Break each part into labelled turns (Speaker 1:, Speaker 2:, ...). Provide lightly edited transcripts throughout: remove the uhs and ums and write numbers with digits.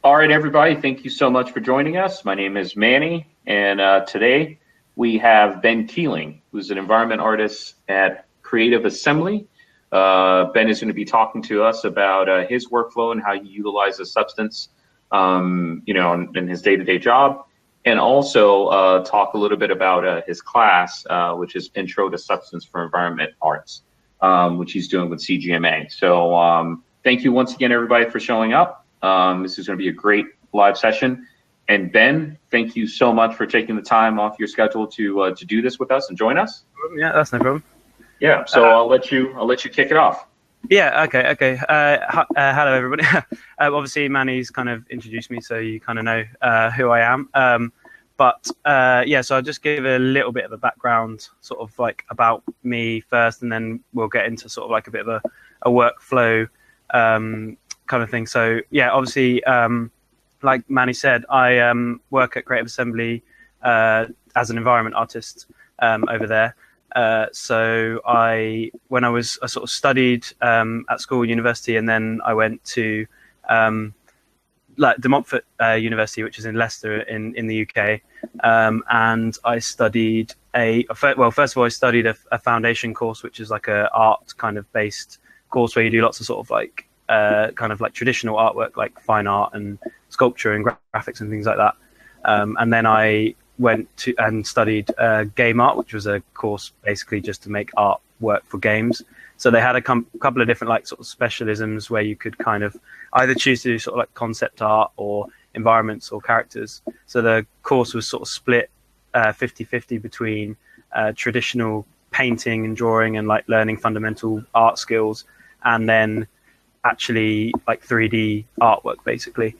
Speaker 1: All right, everybody, thank you so much for joining us. My name is Manny, and today we have Ben Keeling, who's an environment artist at Creative Assembly. Ben is going to be talking to us about his workflow and how he utilizes Substance, in his day-to-day job, and also talk a little bit about his class, which is Intro to Substance for Environment Arts, which he's doing with CGMA. So thank you once again, everybody, for showing up. This is going to be a great live session. And Ben, thank you so much for taking the time off your schedule to do this with us and join us.
Speaker 2: Yeah, that's no problem.
Speaker 1: Yeah, so I'll let you kick it off.
Speaker 2: Yeah, okay. Hello, everybody. Obviously, Manny's kind of introduced me, so you kind of know who I am. So I'll just give a little bit of a background, sort of like about me first, and then we'll get into sort of like a bit of a workflow kind of thing. So yeah, obviously, like Manny said, I work at Creative Assembly as an environment artist over there. So I sort of studied at school, university, and then I went to De Montfort University, which is in Leicester in the UK, and I studied first of all, I studied a foundation course, which is like a art kind of based course where you do lots of sort of like kind of like traditional artwork, like fine art and sculpture and graphics and things like that. And then I went to and studied game art, which was a course basically just to make art work for games. So they had a couple of different like sort of specialisms where you could kind of either choose to do sort of like concept art or environments or characters. So the course was sort of split 50-50 between traditional painting and drawing and like learning fundamental art skills, and then actually like 3D artwork basically.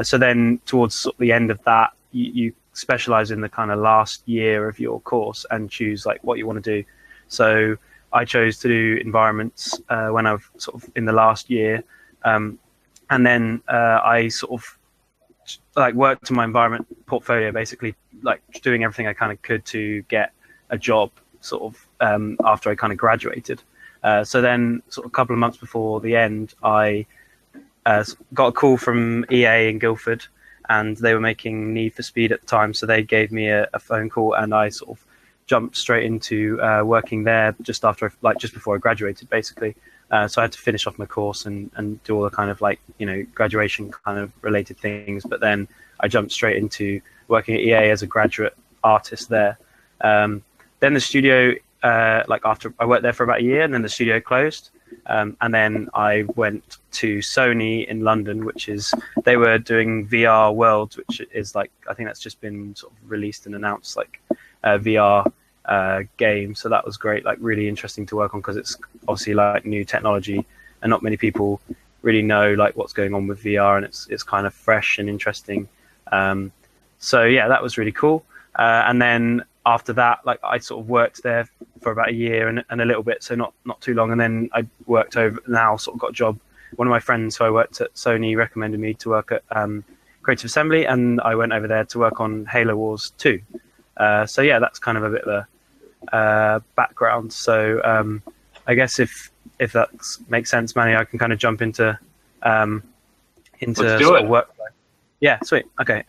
Speaker 2: So then towards sort of the end of that, you specialize in the kind of last year of your course and choose like what you want to do. So I chose to do environments when I was sort of in the last year, and then I sort of like worked on my environment portfolio, basically like doing everything I kind of could to get a job sort of after I kind of graduated. So then sort of a couple of months before the end, I got a call from EA in Guildford, and they were making Need for Speed at the time. So they gave me a phone call, and I sort of jumped straight into working there just before I graduated, basically. So I had to finish off my course and do all the kind of like, graduation kind of related things. But then I jumped straight into working at EA as a graduate artist there. Then the studio, after I worked there for about a year, and then the studio closed. And then I went to Sony in London, they were doing VR Worlds, which is like, I think that's just been sort of released and announced, like a VR game. So that was great, like really interesting to work on, because it's obviously like new technology and not many people really know like what's going on with VR, and it's kind of fresh and interesting. So yeah, that was really cool. And then after that, like I sort of worked there for about a year and a little bit, so not too long. And then I worked over, now sort of got a job. One of my friends who I worked at Sony recommended me to work at Creative Assembly, and I went over there to work on Halo Wars 2. So yeah, that's kind of a bit of a background. So I guess if that makes sense, Manny, I can kind of jump into sort of workflow. Yeah, sweet. Okay.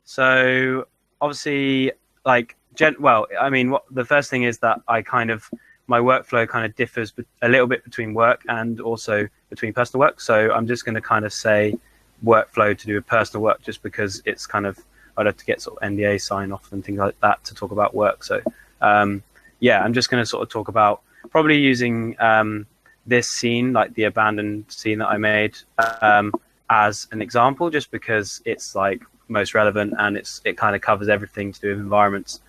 Speaker 2: So obviously, like, the first thing is that my workflow kind of differs a little bit between work and also between personal work. So I'm just going to kind of say workflow to do with personal work, just because it's kind of, I'd have to get sort of NDA sign off and things like that to talk about work. So I'm just going to sort of talk about probably using this scene, like the abandoned scene that I made, as an example, just because it's like most relevant and it kind of covers everything to do with environments.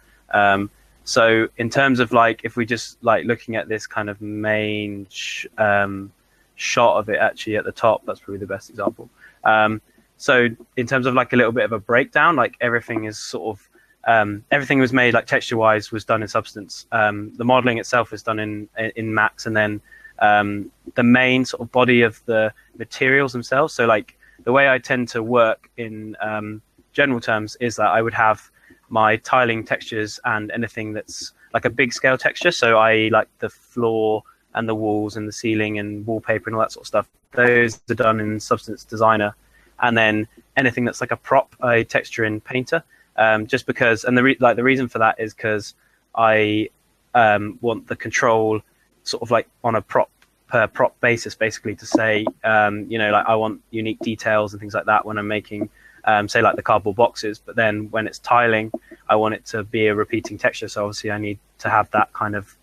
Speaker 2: So in terms of like, if we just like looking at this kind of main shot of it actually at the top, that's probably the best example. So in terms of like a little bit of a breakdown, like everything is sort of everything was made like texture wise was done in Substance. The modeling itself is done in Max, and then the main sort of body of the materials themselves. So like the way I tend to work in general terms is that I would have my tiling textures and anything that's like a big scale texture. So I like the floor and the walls and the ceiling and wallpaper and all that sort of stuff. Those are done in Substance Designer. and then anything that's like a prop, I texture in Painter, just because. And the reason for that is because I want the control sort of like on a prop per prop basis, basically, to say, like I want unique details and things like that when I'm making, say, like the cardboard boxes. But then when it's tiling, I want it to be a repeating texture. So obviously I need to have that kind of,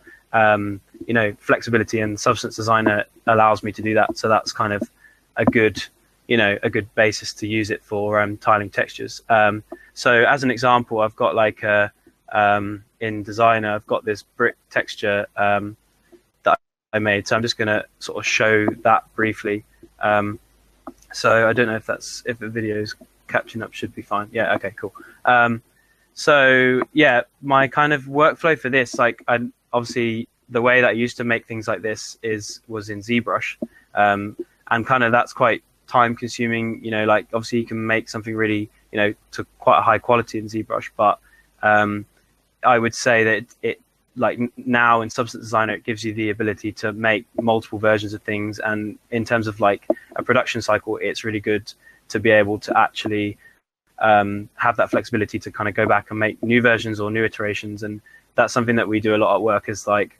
Speaker 2: flexibility, and Substance Designer allows me to do that. So that's kind of a good basis to use it for tiling textures. So as an example, I've got like in Designer, I've got this brick texture that I made. So I'm just going to sort of show that briefly. So I don't know if the video's catching up. Should be fine. Yeah. Okay. Cool. So yeah, my kind of workflow for this, like, obviously the way that I used to make things like this was in ZBrush, and kind of that's quite time consuming. Like obviously you can make something really, to quite a high quality in ZBrush, but I would say that it like now in Substance Designer, it gives you the ability to make multiple versions of things. And in terms of like a production cycle, it's really good to be able to actually have that flexibility to kind of go back and make new versions or new iterations. And that's something that we do a lot at work, is like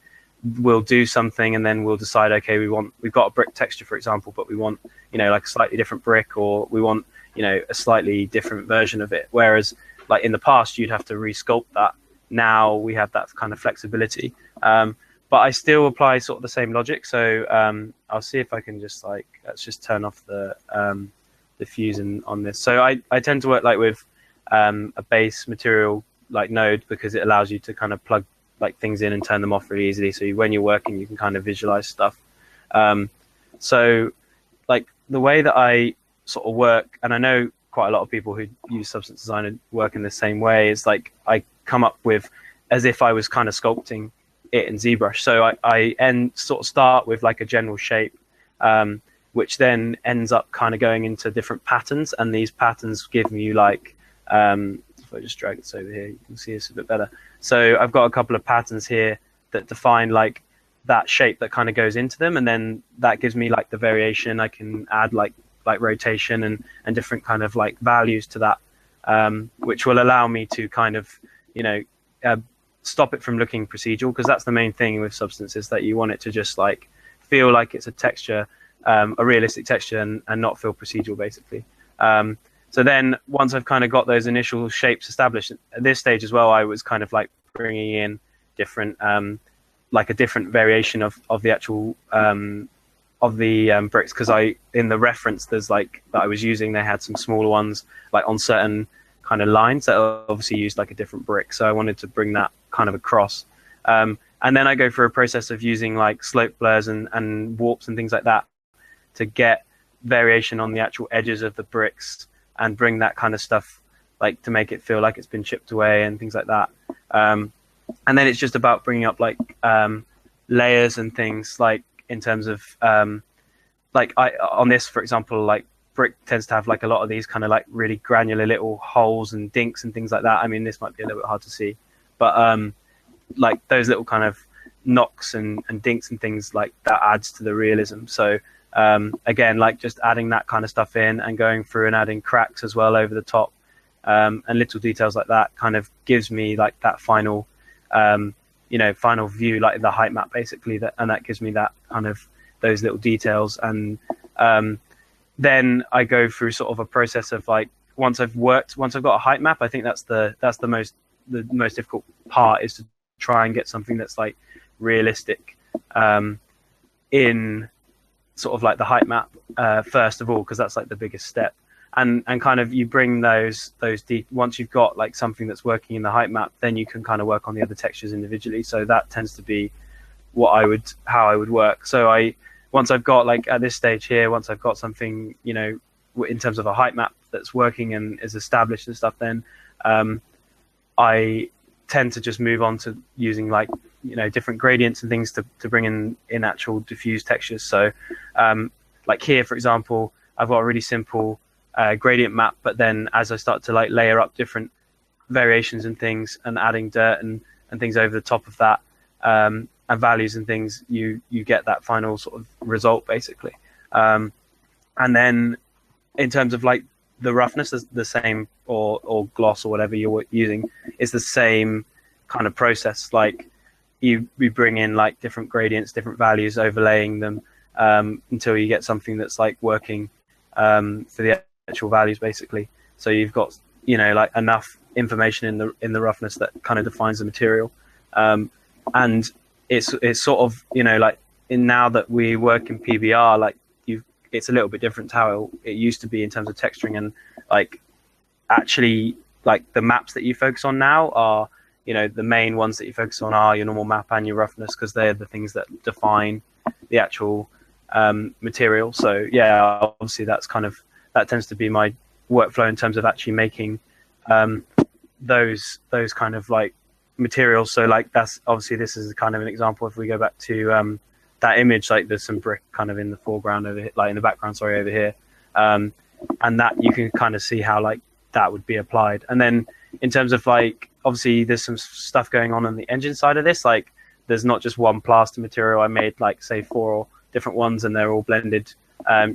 Speaker 2: we'll do something and then we'll decide, okay, we've got a brick texture, for example, but we want, like a slightly different brick, or we want, a slightly different version of it. Whereas like in the past, you'd have to resculpt that. Now we have that kind of flexibility. But I still apply sort of the same logic. So I'll see if I can just let's just turn off the diffusion on this. So I tend to work like with a base material like node, because it allows you to kind of plug like things in and turn them off really easily. So when you're working, you can kind of visualize stuff. So like the way that I sort of work, and I know quite a lot of people who use Substance Designer work in the same way, is like I come up with as if I was kind of sculpting it in ZBrush. So I sort of start with like a general shape, which then ends up kind of going into different patterns, and these patterns give me like if I just drag this over here, you can see this a bit better. So I've got a couple of patterns here that define like that shape that kind of goes into them, and then that gives me like the variation. I can add like rotation and different kind of like values to that, which will allow me to kind of stop it from looking procedural, because that's the main thing with Substance, is that you want it to just like feel like it's a texture, a realistic texture, and not feel procedural, basically. So then once I've kind of got those initial shapes established, at this stage as well, I was kind of like bringing in different like a different variation of the actual bricks, because in the reference there's like that I was using, they had some smaller ones like on certain kind of lines that obviously used like a different brick, so I wanted to bring that kind of across, and then I go through a process of using like slope blurs and warps and things like that to get variation on the actual edges of the bricks and bring that kind of stuff like to make it feel like it's been chipped away and things like that. And then it's just about bringing up like layers and things, like in terms of like on this, for example, like brick tends to have like a lot of these kind of like really granular little holes and dinks and things like that. I mean, this might be a little bit hard to see, but like those little kind of knocks and dinks and things like that adds to the realism. So again, like just adding that kind of stuff in and going through and adding cracks as well over the top, and little details like that kind of gives me like that final final view, like the height map basically, and that gives me that kind of those little details. And then I go through sort of a process of like once I've got a height map, I think that's the most difficult part, is to try and get something that's like realistic in sort of like the height map first of all, because that's like the biggest step. And kind of you bring those once you've got like something that's working in the height map, then you can kind of work on the other textures individually. So that tends to be how I would work. So once I've got like at this stage here, once I've got something, in terms of a height map that's working and is established and stuff, then I tend to just move on to using like different gradients and things to bring in actual diffuse textures. So like here, for example, I've got a really simple gradient map, but then as I start to like layer up different variations and things and adding dirt and things over the top of that, and values and things, you get that final sort of result basically. And then in terms of like the roughness is the same, or gloss or whatever you're using is the same kind of process. Like you bring in like different gradients, different values, overlaying them until you get something that's like working for the actual values basically. So you've got, you know, like enough information in the roughness that kind of defines the material, and it's sort of, you know, like now that we work in PBR, like it's a little bit different to how it used to be in terms of texturing, and like actually like the maps that you focus on now are, you know, the main ones that you focus on are your normal map and your roughness, because they're the things that define the actual material. So yeah, obviously that tends to be my workflow in terms of actually making those kind of like materials. So like that's obviously, this is kind of an example. If we go back to that image, like there's some brick kind of in the foreground over here, like in the background, sorry, over here, and that you can kind of see how like that would be applied. And then in terms of like, obviously there's some stuff going on the engine side of this. Like there's not just one plaster material. I made like say 4 different ones, and they're all blended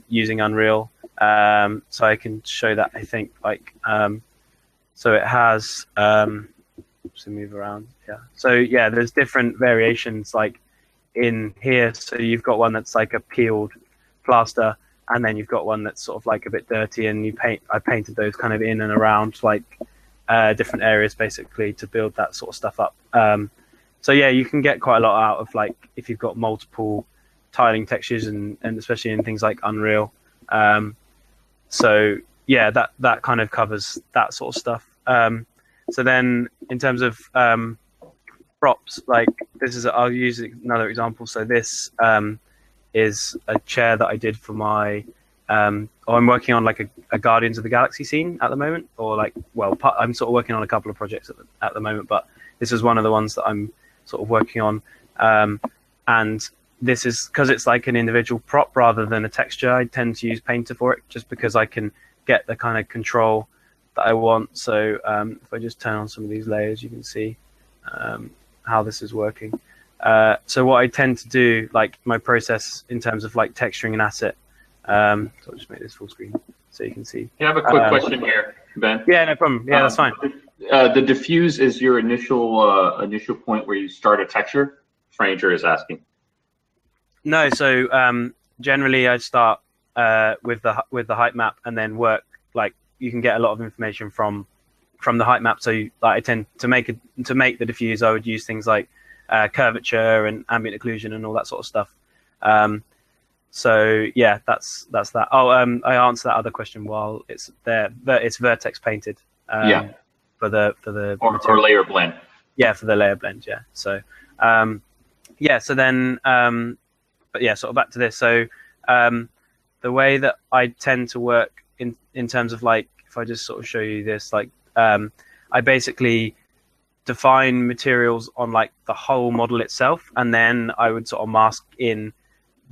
Speaker 2: using Unreal. So I can show that, I think, like so it has to move around. Yeah, so yeah, there's different variations like in here. So you've got one that's like a peeled plaster, and then you've got one that's sort of like a bit dirty, and I painted those kind of in and around like different areas basically to build that sort of stuff up. So yeah, you can get quite a lot out of like if you've got multiple tiling textures, and especially in things like Unreal. So yeah, that kind of covers that sort of stuff. So then in terms of props, like I'll use another example. So this is a chair that I did for my I'm working on like a Guardians of the Galaxy scene at the moment, or like, well, I'm sort of working on a couple of projects at the moment, but this is one of the ones that I'm sort of working on. And this is because it's like an individual prop rather than a texture. I tend to use Painter for it, just because I can get the kind of control that I want. So if I just turn on some of these layers, you can see how this is working. So what I tend to do, like my process in terms of like texturing an asset, so I'll just make this full screen so you can see.
Speaker 1: I have a quick question here, Ben.
Speaker 2: Yeah, no problem. Yeah, that's fine.
Speaker 1: The diffuse is your initial point where you start a texture? Stranger is asking.
Speaker 2: No, so generally I start with the height map, and then work, like you can get a lot of information from the height map. So I tend to make the diffuse, I would use things like curvature and ambient occlusion and all that sort of stuff. So yeah, that's that. Oh, I answered that other question while it's there. It's vertex painted.
Speaker 1: Yeah.
Speaker 2: For the
Speaker 1: or layer blend.
Speaker 2: Yeah, for the layer blend. Yeah. So yeah. So then but yeah, sort of back to this. So the way that I tend to work in terms of like, if I just sort of show you this, like I basically define materials on like the whole model itself, and then I would sort of mask in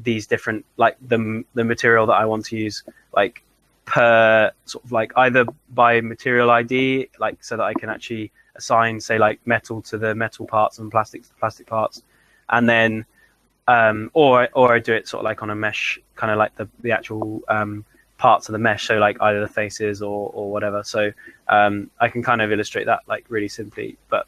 Speaker 2: these different, like the material that I want to use, like per sort of like either by material ID, like so that I can actually assign, say, like metal to the metal parts and plastic to the plastic parts, and then or I do it sort of like on a mesh, kind of like the actual parts of the mesh, so like either the faces or whatever. So I can kind of illustrate that like really simply. But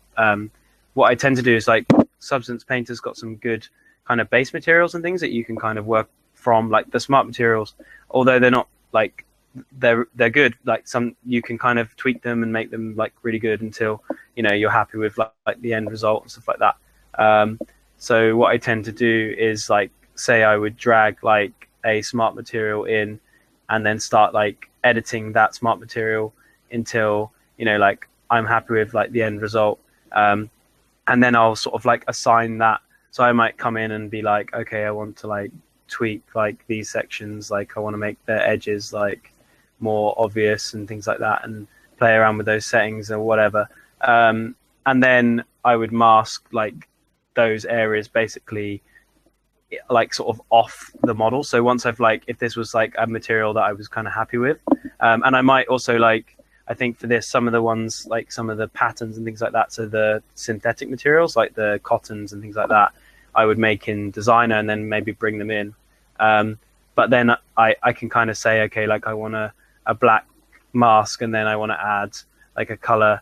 Speaker 2: what I tend to do is, like, Substance Painter's got some good kind of base materials and things that you can kind of work from, like the smart materials, although they're not like they're good, like some you can kind of tweak them and make them like really good until, you know, you're happy with like the end result and stuff like that. So what I tend to do is, like, say I would drag like a smart material in and then start like editing that smart material until, you know, like I'm happy with like the end result. And then I'll sort of like assign that. So I might come in and be like, okay, I want to like tweak like these sections, like I want to make the edges like more obvious and things like that, and play around with those settings or whatever. And then I would mask like those areas basically like sort of off the model. So once I've like, if this was like a material that I was kind of happy with, and I might also like, I think for this, some of the ones, like some of the patterns and things like that, so the synthetic materials like the cottons and things like that, I would make in Designer and then maybe bring them in. But then I can kind of say, okay, like I want to a black mask, and then I want to add like a color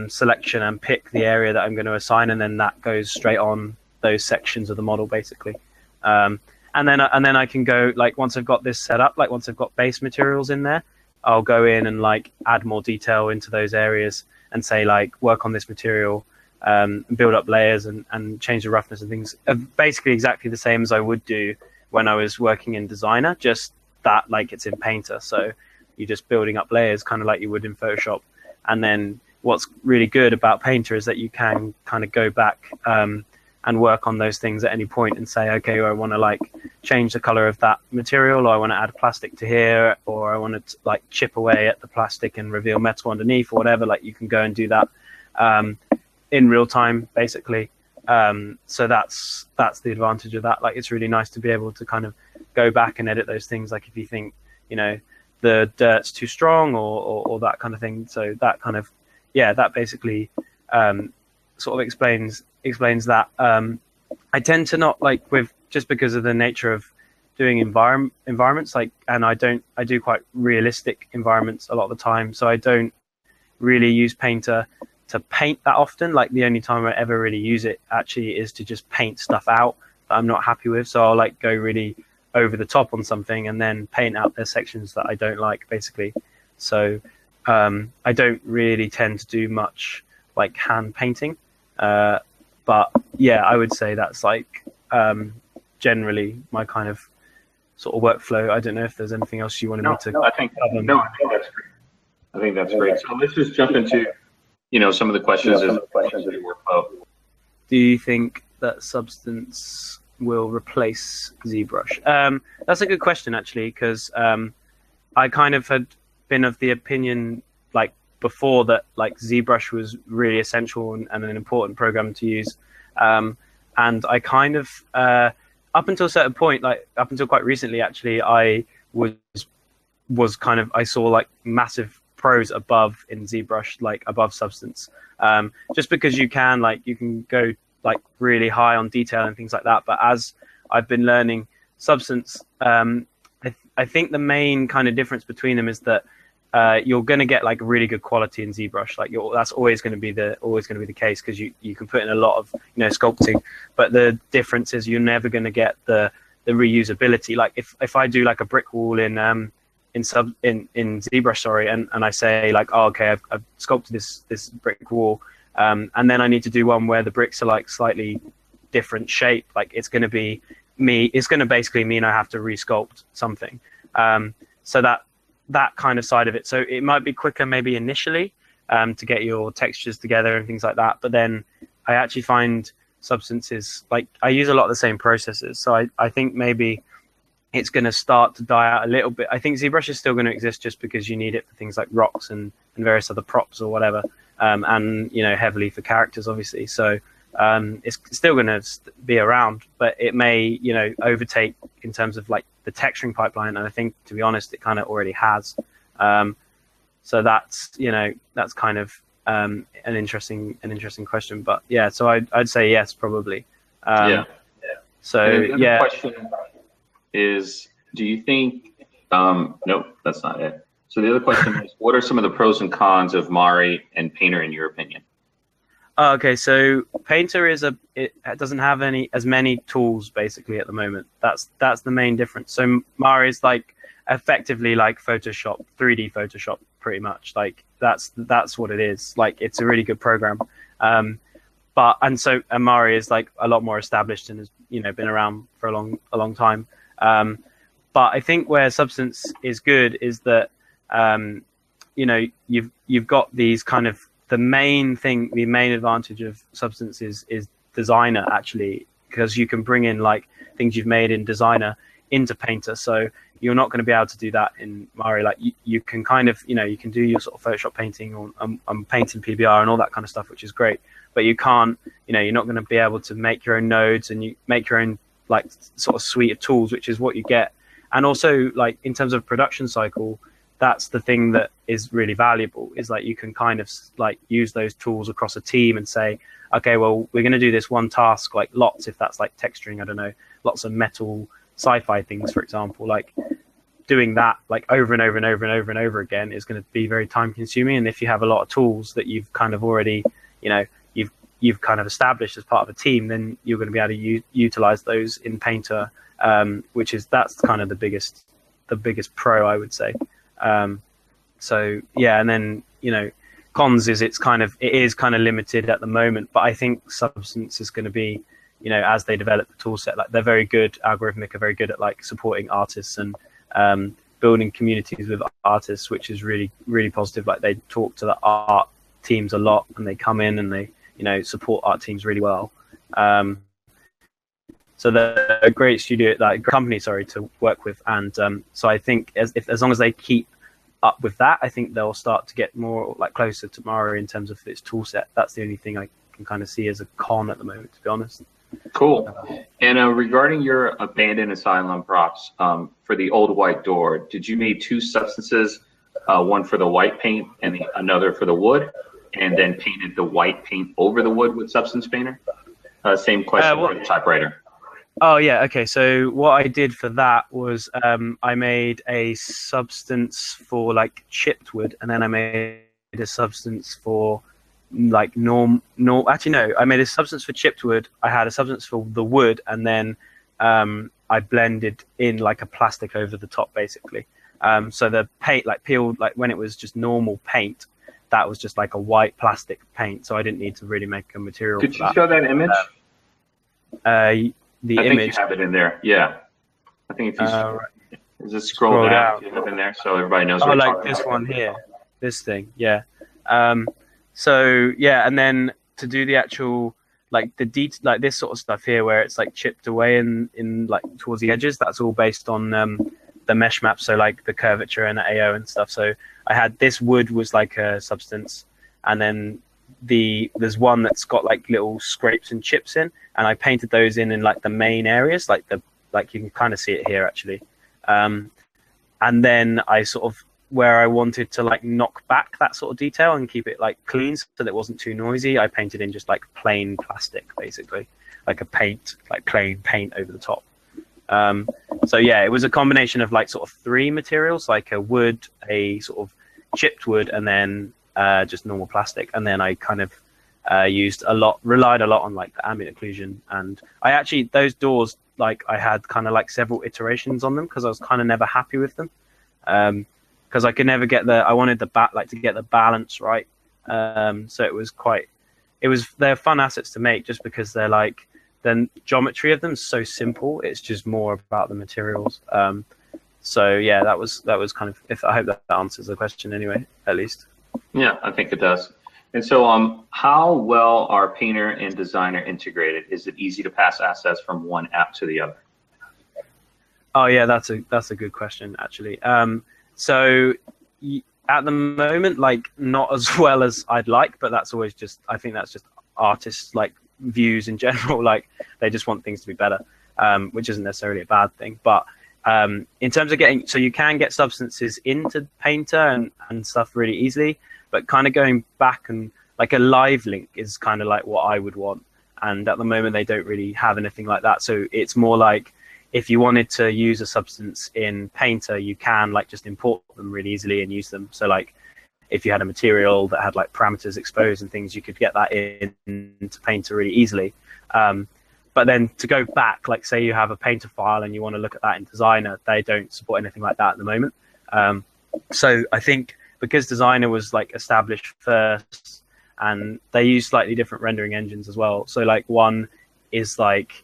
Speaker 2: selection and pick the area that I'm going to assign, and then that goes straight on those sections of the model basically. And then I can go, like, once I've got this set up, like once I've got base materials in there, I'll go in and like add more detail into those areas and say like work on this material, build up layers and change the roughness and things. Basically exactly the same as I would do when I was working in Designer, just that like it's in Painter. So you're just building up layers kind of like you would in Photoshop. And then what's really good about Painter is that you can kind of go back and work on those things at any point and say, okay, well, I want to like change the color of that material, or I want to add plastic to here, or I want to like chip away at the plastic and reveal metal underneath or whatever. Like you can go and do that in real time basically. So that's the advantage of that. Like it's really nice to be able to kind of go back and edit those things, like if you think, you know, the dirt's too strong or that kind of thing. So that kind of, yeah, that basically sort of explains that. I tend to not like, with just because of the nature of doing environments, like, and I do quite realistic environments a lot of the time, so I don't really use Painter to paint that often. Like the only time I ever really use it actually is to just paint stuff out that I'm not happy with. So I'll like go really over the top on something and then paint out the sections that I don't like basically. So I don't really tend to do much like hand painting, but yeah, I would say that's like generally my kind of sort of workflow. I don't know if there's anything else you wanted me to
Speaker 1: I think that's great. I think that's great. So let's just jump into, you know, some of the questions of the workflow.
Speaker 2: Do you think that Substance will replace ZBrush? That's a good question actually, because I kind of had been of the opinion like before that like ZBrush was really essential and an important program to use, and I kind of up until a certain point, like up until quite recently actually, I was kind of, I saw like massive pros above in ZBrush, like above Substance, just because you can go like really high on detail and things like that. But as I've been learning Substance, I think the main kind of difference between them is that you're going to get like really good quality in ZBrush. Like that's always going to be the case, because you can put in a lot of, you know, sculpting. But the difference is you're never going to get the reusability. Like if I do like a brick wall in ZBrush, sorry, and I say like, oh, okay, I've sculpted this brick wall, and then I need to do one where the bricks are like slightly different shape. Like it's going to basically mean I have to resculpt something. So that kind of side of it. So it might be quicker maybe initially to get your textures together and things like that. But then I actually find Substances, like I use a lot of the same processes. So I think maybe it's going to start to die out a little bit. I think ZBrush is still going to exist just because you need it for things like rocks and various other props or whatever. And, you know, heavily for characters, obviously. So it's still going to be around, but it may, you know, overtake in terms of like the texturing pipeline. And I think, to be honest, it kind of already has. So that's, you know, that's kind of an interesting question. But yeah, so I'd say yes, probably.
Speaker 1: Yeah.
Speaker 2: So
Speaker 1: the question is, do you think? Nope, that's not it. So the other question is, what are some of the pros and cons of Mari and Painter in your opinion?
Speaker 2: Okay, so Painter it doesn't have as many tools basically at the moment. That's the main difference. So Mari is like effectively like Photoshop, 3D Photoshop, pretty much. Like that's what it is. Like it's a really good program. But Mari is like a lot more established and has, you know, been around for a long time. But I think where Substance is good is that you know, you've got these kind of, the main advantage of Substance is Designer actually, because you can bring in like things you've made in Designer into Painter. So you're not going to be able to do that in Mari. Like you can kind of, you know, you can do your sort of Photoshop painting on Paint and PBR and all that kind of stuff, which is great. But you can't, you know, you're not going to be able to make your own nodes and you make your own like sort of suite of tools, which is what you get. And also like in terms of production cycle, that's the thing that is really valuable, is like you can kind of like use those tools across a team and say, okay, well, we're going to do this one task, like lots, if that's like texturing, I don't know, lots of metal sci-fi things, for example, like doing that like over and over and over and over and over again is going to be very time consuming. And if you have a lot of tools that you've kind of already, you've kind of established as part of a team, then you're going to be able to utilize those in Painter, that's kind of the biggest pro, I would say. So yeah, and then cons is it is kind of limited at the moment, but I think Substance is going to be, as they develop the tool set, like they're very good, Algorithmic are very good at like supporting artists and building communities with artists, which is really, really positive. Like they talk to the art teams a lot, and they come in and they support art teams really well. So they're a great company to work with, and so I think as long as they keep up with that, I think they'll start to get more like closer to Mara in terms of its tool set. That's the only thing I can kind of see as a con at the moment, to be honest.
Speaker 1: Cool. And regarding your abandoned asylum props, for the old white door, did you make two substances, one for the white paint and another for the wood, and then painted the white paint over the wood with Substance Painter? Same question for the typewriter.
Speaker 2: Oh yeah, okay. So what I did for that was I made a substance for like chipped wood, and then I made a substance for like actually no, I made a substance for chipped wood, I had a substance for the wood, and then I blended in like a plastic over the top, basically. So the paint like peeled, like when it was just normal paint, that was just like a white plastic paint, so I didn't need to really make a material.
Speaker 1: Could you show that image?
Speaker 2: The
Speaker 1: I
Speaker 2: image.
Speaker 1: think you have it in there. Yeah, I think if you just scroll down, you have it in there, so everybody knows.
Speaker 2: Oh, like this one here, this thing. Yeah. So yeah, and then to do the actual like like this sort of stuff here, where it's like chipped away in like towards the edges, that's all based on the mesh map. So like the curvature and the AO and stuff. So I had this wood was like a substance, and then there's one that's got like little scrapes and chips in, and I painted those in like the main areas, like you can kind of see it here actually. And then I sort of, where I wanted to like knock back that sort of detail and keep it like clean so that it wasn't too noisy, I painted in just like plain plastic, basically, like a paint, like plain paint over the top. So yeah, it was a combination of like sort of three materials, like a wood, a sort of chipped wood, and then just normal plastic. And then I kind of relied a lot on like the ambient occlusion. And I actually, those doors, like I had kind of like several iterations on them because I was kind of never happy with them. Because I could never get I wanted to get the balance right. So they're fun assets to make just because they're like, the geometry of them is so simple. It's just more about the materials. So yeah, that was kind of, I hope that answers the question anyway, at least.
Speaker 1: Yeah, I think it does. And so how well are Painter and Designer integrated? Is it easy to pass assets from one app to the other?
Speaker 2: Oh yeah, that's a good question actually. So at the moment, like not as well as I'd like, but that's always I think that's just artists like views in general. Like they just want things to be better, which isn't necessarily a bad thing. But in terms of so you can get substances into Painter and stuff really easily, but kind of going back and like a live link is kind of like what I would want. And at the moment, they don't really have anything like that. So it's more like, if you wanted to use a substance in Painter, you can like just import them really easily and use them. So like if you had a material that had like parameters exposed and things, you could get that into Painter really easily. But then to go back, like say you have a Painter file and you want to look at that in Designer, they don't support anything like that at the moment. So I think because Designer was like established first, and they use slightly different rendering engines as well. So like one is like,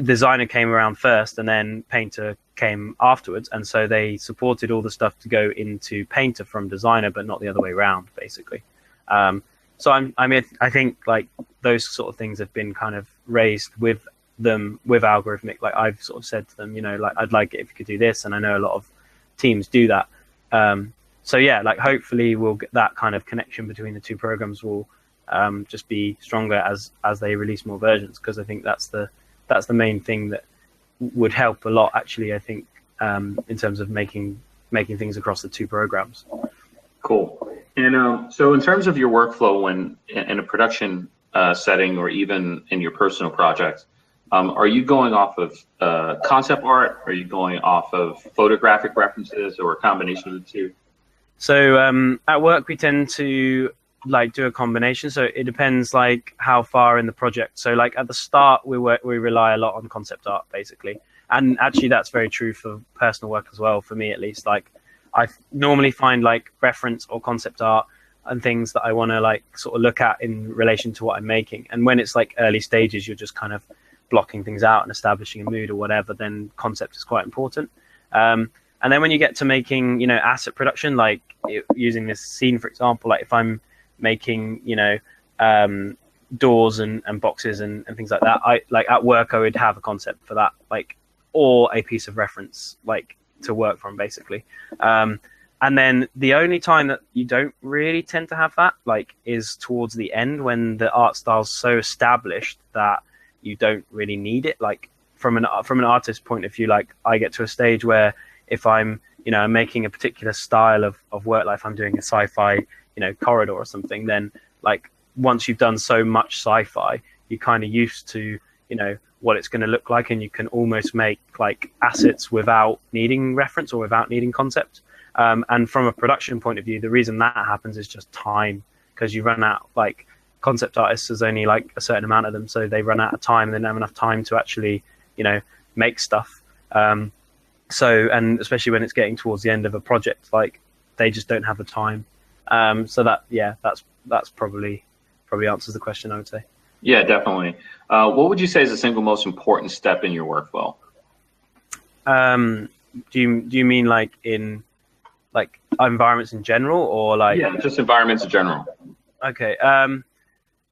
Speaker 2: Designer came around first and then Painter came afterwards, and so they supported all the stuff to go into Painter from Designer, but not the other way around, basically. So I think like those sort of things have been kind of raised with Algorithmic. Like I've sort of said to them, like I'd like it if you could do this, and I know a lot of teams do that. So yeah, like hopefully we'll get that kind of connection between the two programs will just be stronger as they release more versions, because I think that's the main thing that would help a lot, actually, I think, in terms of making things across the two programs.
Speaker 1: Cool. And so in terms of your workflow when in a production setting or even in your personal projects, Are you going off of concept art? Are you going off of photographic references, or a combination of the two?
Speaker 2: So at work we tend to like do a combination. So it depends like how far in the project. So like at the start we rely a lot on concept art basically, and actually that's very true for personal work as well. For me at least, like I normally find like reference or concept art and things that I want to like sort of look at in relation to what I'm making. And when it's like early stages, you're just kind of blocking things out and establishing a mood or whatever, then concept is quite important. And then when you get to making, you know, asset production, like using this scene, for example, like if I'm making, you know, doors and boxes and things like that, I like at work, I would have a concept for that, like, or a piece of reference, like to work from basically. And then the only time that you don't really tend to have that, like, is towards the end when the art style's so established that you don't really need it. Like from an artist's point of view, like I get to a stage where if I'm, you know, making a particular style of work, like if I'm doing a sci-fi, you know, corridor or something, then like once you've done so much sci-fi, you're kind of used to, you know, what it's going to look like, and you can almost make like assets without needing reference or without needing concept. And from a production point of view, the reason that happens is just time, because you run out, like concept artists, there's only like a certain amount of them, so they run out of time and they don't have enough time to actually, you know, make stuff. So, and especially when it's getting towards the end of a project, like they just don't have the time. So that, yeah, that's probably answers the question, I would say.
Speaker 1: Yeah, definitely. What would you say is the single most important step in your workflow?
Speaker 2: Do you mean like in like environments in general, or like?
Speaker 1: Yeah, just environments in general.
Speaker 2: Okay.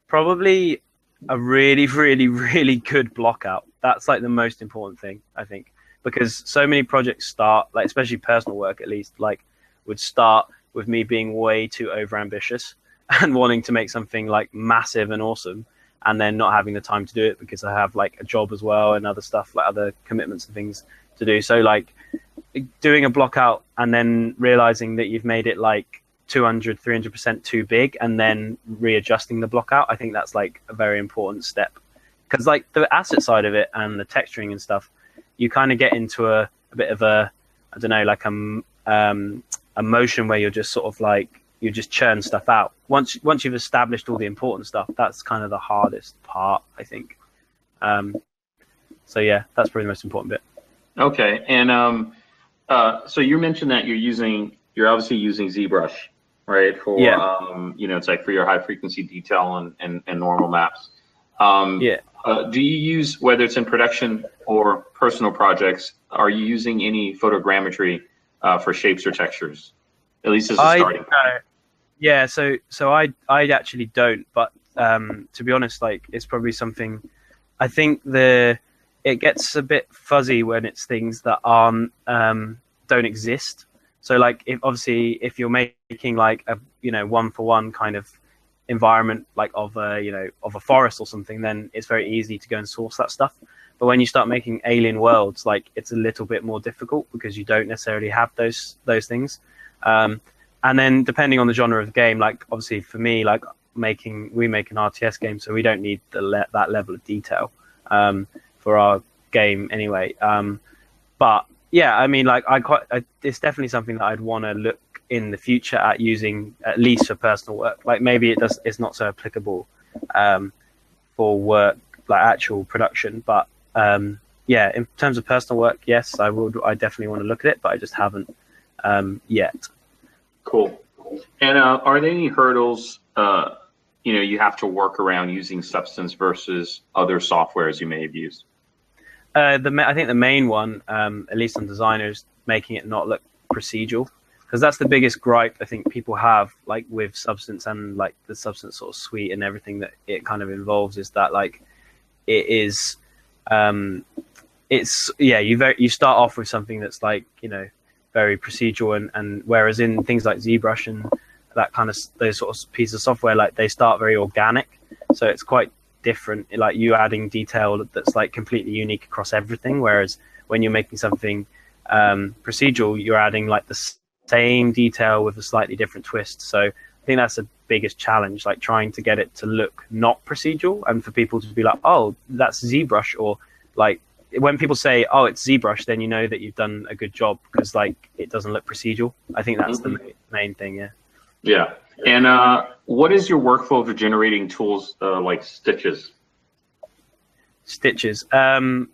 Speaker 2: Probably a really, really, really good block out. That's like the most important thing, I think, because so many projects start, like especially personal work at least, like would start with me being way too overambitious and wanting to make something like massive and awesome, and then not having the time to do it because I have like a job as well and other stuff, like other commitments and things to do. So like doing a block out and then realizing that you've made it like 200-300% too big and then readjusting the block out, I think that's like a very important step, because like the asset side of it and the texturing and stuff, you kind of get into a bit of a, I don't know, like a motion where you're just sort of like, you just churn stuff out. Once you've established all the important stuff, that's kind of the hardest part, I think. So yeah, that's probably the most important bit.
Speaker 1: Okay, and so you mentioned that you're obviously using ZBrush, right? For you know, it's like for your high frequency detail and normal maps. Do you use, whether it's in production or personal projects, are you using any photogrammetry for shapes or textures, at least as a starting point?
Speaker 2: Yeah, so I actually don't, but to be honest, like it's probably something. I think it gets a bit fuzzy when it's things that aren't don't exist. So like if you're making like a, you know, 1-for-1 kind of environment, like of a forest or something, then it's very easy to go and source that stuff. But when you start making alien worlds, like it's a little bit more difficult because you don't necessarily have those things. And then depending on the genre of the game, like obviously for me, like we make an RTS game, so we don't need that level of detail for our game anyway. But yeah, I mean, like it's definitely something that I'd want to look in the future at using, at least for personal work. Like maybe it's not so applicable for work, like actual production, but yeah, in terms of personal work, yes, I definitely want to look at it, but I just haven't yet.
Speaker 1: Cool. And are there any hurdles you know, you have to work around using Substance versus other softwares you may have used?
Speaker 2: I think the main one, at least on designers, making it not look procedural, because that's the biggest gripe I think people have, like with Substance and like the Substance sort of suite and everything that it kind of involves, is that like it is, it's you start off with something that's like, you know, very procedural, and whereas in things like ZBrush and that kind of those sort of pieces of software, like they start very organic, so it's quite different, like you adding detail that's like completely unique across everything, whereas when you're making something procedural, you're adding like the same detail with a slightly different twist. So I think that's the biggest challenge, like trying to get it to look not procedural and for people to be like, oh, that's ZBrush, or like when people say, "Oh, it's ZBrush," then you know that you've done a good job because like it doesn't look procedural. I think that's the main thing. Yeah.
Speaker 1: Yeah. And what is your workflow for generating tools like stitches?
Speaker 2: Stitches. Well,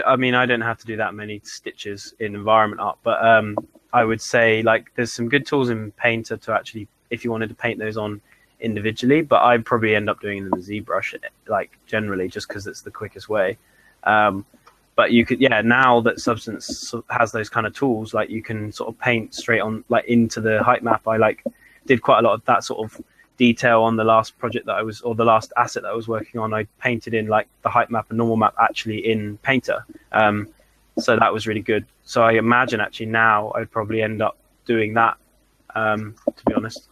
Speaker 2: I mean, I don't have to do that many stitches in environment art, but I would say like there's some good tools in Painter to actually, if you wanted to paint those on individually, but I'd probably end up doing them in ZBrush, like generally, just because it's the quickest way. But you could, yeah, now that Substance has those kind of tools, like you can sort of paint straight on, like into the height map. I like did quite a lot of that sort of detail on the last project that I was, or the last asset that I was working on. I painted in like the height map and normal map actually in Painter. So that was really good. So I imagine actually now I'd probably end up doing that, to be honest.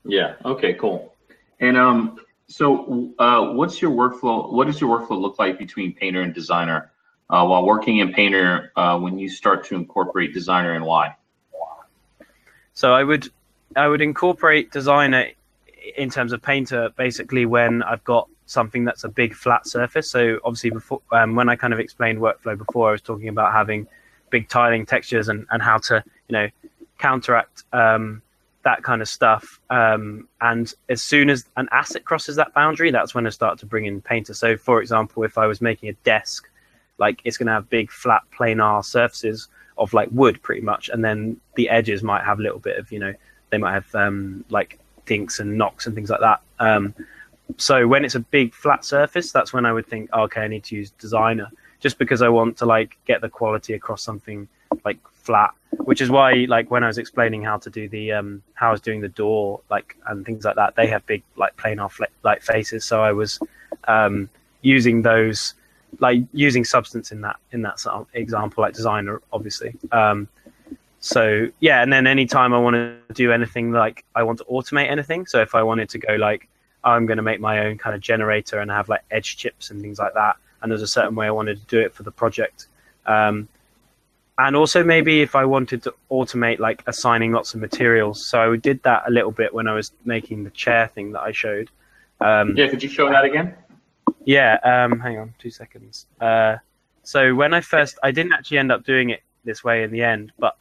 Speaker 1: Yeah. Okay, cool. And so what's your workflow? What does your workflow look like between Painter and Designer? While working in Painter, when you start to incorporate Designer, and why?
Speaker 2: So I would incorporate Designer in terms of Painter basically when I've got something that's a big flat surface. So obviously before, when I kind of explained workflow before, I was talking about having big tiling textures and how to, you know, counteract that kind of stuff. And as soon as an asset crosses that boundary, that's when I start to bring in Painter. So for example, if I was making a desk, like it's going to have big flat planar surfaces of like wood pretty much. And then the edges might have a little bit of, you know, they might have like dinks and knocks and things like that. So when it's a big flat surface, that's when I would think, oh, okay, I need to use Designer, just because I want to like get the quality across something like flat, which is why like when I was explaining how to do the how I was doing the door like and things like that, they have big like planar like faces. So I was using those, like using Substance in that sort of example, like Designer, obviously. So yeah, and then anytime I want to do anything, like I want to automate anything. So if I wanted to go like, I'm going to make my own kind of generator and have like edge chips and things like that, and there's a certain way I wanted to do it for the project. And also maybe if I wanted to automate like assigning lots of materials. So I did that a little bit when I was making the chair thing that I showed.
Speaker 1: Yeah, could you show that again?
Speaker 2: Yeah, hang on 2 seconds. So when I didn't actually end up doing it this way in the end, but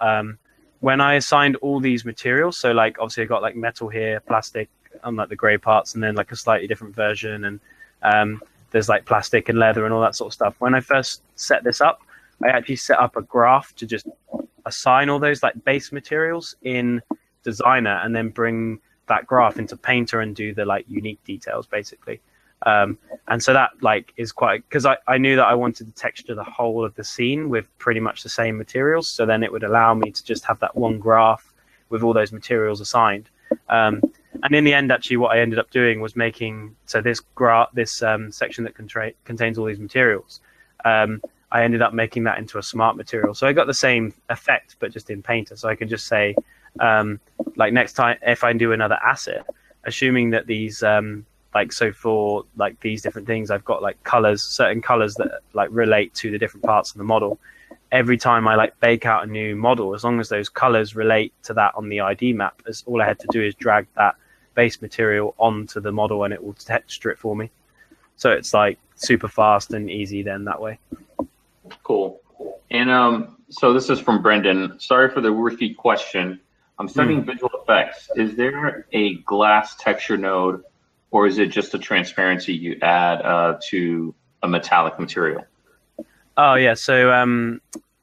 Speaker 2: when I assigned all these materials, so like obviously I got like metal here, plastic on like the gray parts, and then like a slightly different version, and there's like plastic and leather and all that sort of stuff. When I first set this up, I actually set up a graph to just assign all those like base materials in Designer, and then bring that graph into Painter and do the like unique details basically. And so that like is quite, because I knew that I wanted to texture the whole of the scene with pretty much the same materials. So then it would allow me to just have that one graph with all those materials assigned. And in the end, actually, what I ended up doing was making, so this section that contains all these materials, I ended up making that into a smart material. So I got the same effect, but just in Painter. So I can just say, like next time, if I do another asset, assuming that these, like, so for like these different things, I've got like colors, certain colors that like relate to the different parts of the model. Every time I like bake out a new model, as long as those colors relate to that on the ID map, all I had to do is drag that base material onto the model and it will texture it for me. So it's like super fast and easy then that way.
Speaker 1: Cool. And so this is from Brendan. Sorry for the rookie question. I'm studying visual effects. Is there a glass texture node, or is it just a transparency you add to a metallic material?
Speaker 2: Oh yeah. So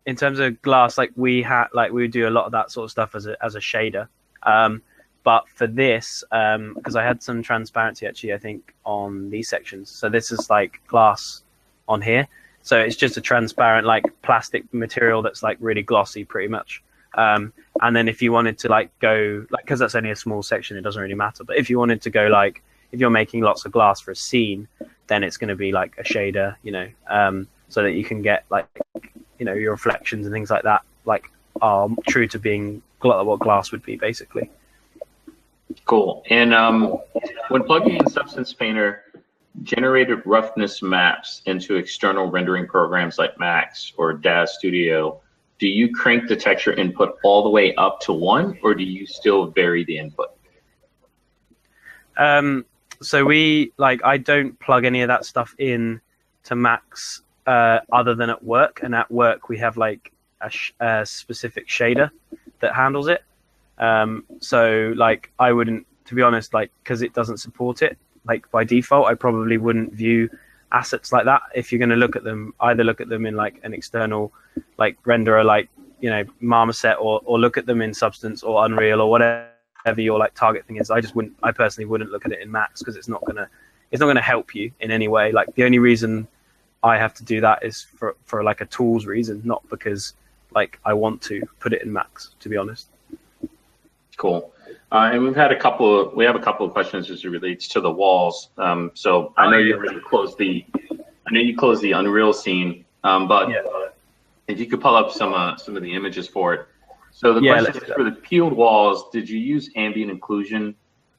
Speaker 2: in terms of glass, like we would do a lot of that sort of stuff as a shader. But for this, because I had some transparency actually, I think on these sections. So this is like glass on here. So it's just a transparent like plastic material that's like really glossy pretty much. And then if you wanted to like go, like, because that's only a small section, it doesn't really matter. But if you wanted to go like, if you're making lots of glass for a scene, then it's going to be like a shader, you know, so that you can get like, you know, your reflections and things like that, like are true to being what glass would be basically.
Speaker 1: Cool. And when plugging in Substance Painter, generated roughness maps into external rendering programs like Max or DAZ Studio, do you crank the texture input all the way up to 1, or do you still vary the input?
Speaker 2: So I don't plug any of that stuff in to Max other than at work. And at work, we have like a specific shader that handles it. So like I wouldn't, to be honest, like because it doesn't support it, like by default, I probably wouldn't view assets like that. If you're going to look at them, either look at them in like an external like renderer, like Marmoset, or look at them in Substance or Unreal or whatever your like target thing is. I personally wouldn't look at it in Max because it's not gonna help you in any way. Like the only reason I have to do that is for like a tools reason, not because like I want to put it in Max, to be honest.
Speaker 1: Cool. And we have a couple of questions as it relates to the walls. So I know you already closed the Unreal scene, but if you could pull up some of the images for it. So the question is, for the peeled walls, did you use ambient occlusion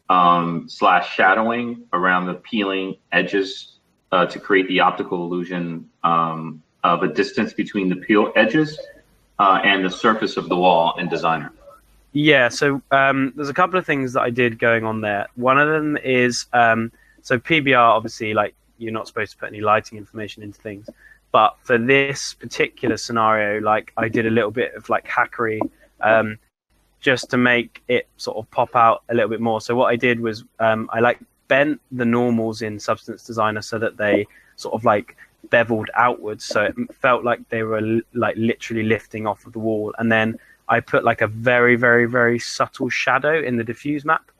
Speaker 1: / shadowing around the peeling edges to create the optical illusion of a distance between the peel edges and the surface of the wall in Designer?
Speaker 2: Yeah, so there's a couple of things that I did going on there. One of them is, so PBR, obviously, like you're not supposed to put any lighting information into things. But for this particular scenario, like I did a little bit of like hackery just to make it sort of pop out a little bit more. So what I did was I like bent the normals in Substance Designer so that they sort of like beveled outwards. So it felt like they were like literally lifting off of the wall. And then I put like a very, very, very subtle shadow in the diffuse map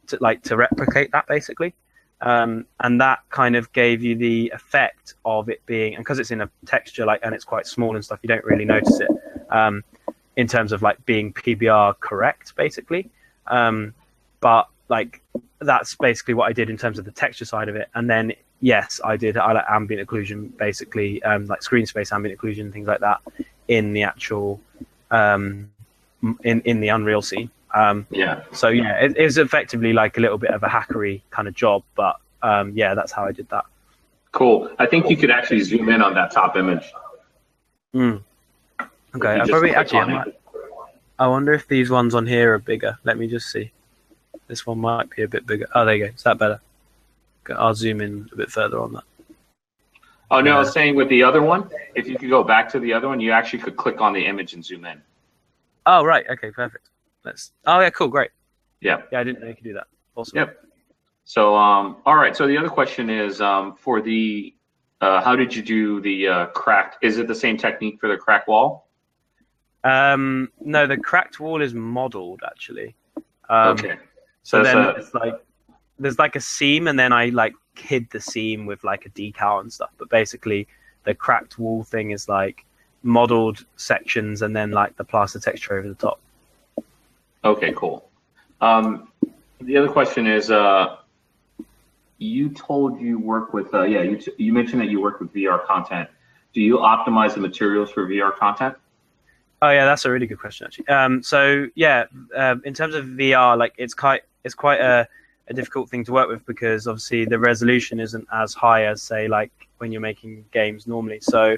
Speaker 2: to replicate that basically. And that kind of gave you the effect of it being, and because it's in a texture and it's quite small and stuff, you don't really notice it in terms of like being PBR correct basically. But like that's basically what I did in terms of the texture side of it. And then yes, I like ambient occlusion basically, like screen space ambient occlusion, things like that in the actual in the Unreal scene. So yeah, it was effectively like a little bit of a hackery kind of job, but yeah, that's how I did that.
Speaker 1: Cool. I think you could actually zoom in on that top image.
Speaker 2: Okay, I wonder if these ones on here are bigger. Let me just see. This one might be a bit bigger. Oh, there you go. Is that better? Okay, I'll zoom in a bit further on that.
Speaker 1: Oh no, I was saying with the other one, if you could go back to the other one, you actually could click on the image and zoom in.
Speaker 2: Oh right, okay, perfect. Oh yeah, cool, great.
Speaker 1: Yeah,
Speaker 2: I didn't know you could do that. Awesome.
Speaker 1: Yep. So all right. So the other question is for the how did you do the cracked? Is it the same technique for the cracked wall?
Speaker 2: No, the cracked wall is modeled actually.
Speaker 1: Okay.
Speaker 2: So then it's like there's like a seam, and then I like hid the seam with like a decal and stuff. But basically, the cracked wall thing is like modeled sections and then like the plaster texture over the top.
Speaker 1: Okay, cool. The other question is, you told you work with, you mentioned that you work with VR content. Do you optimize the materials for VR content?
Speaker 2: Oh yeah, that's a really good question actually. So yeah, in terms of VR, like it's quite a difficult thing to work with because obviously the resolution isn't as high as say like when you're making games normally. So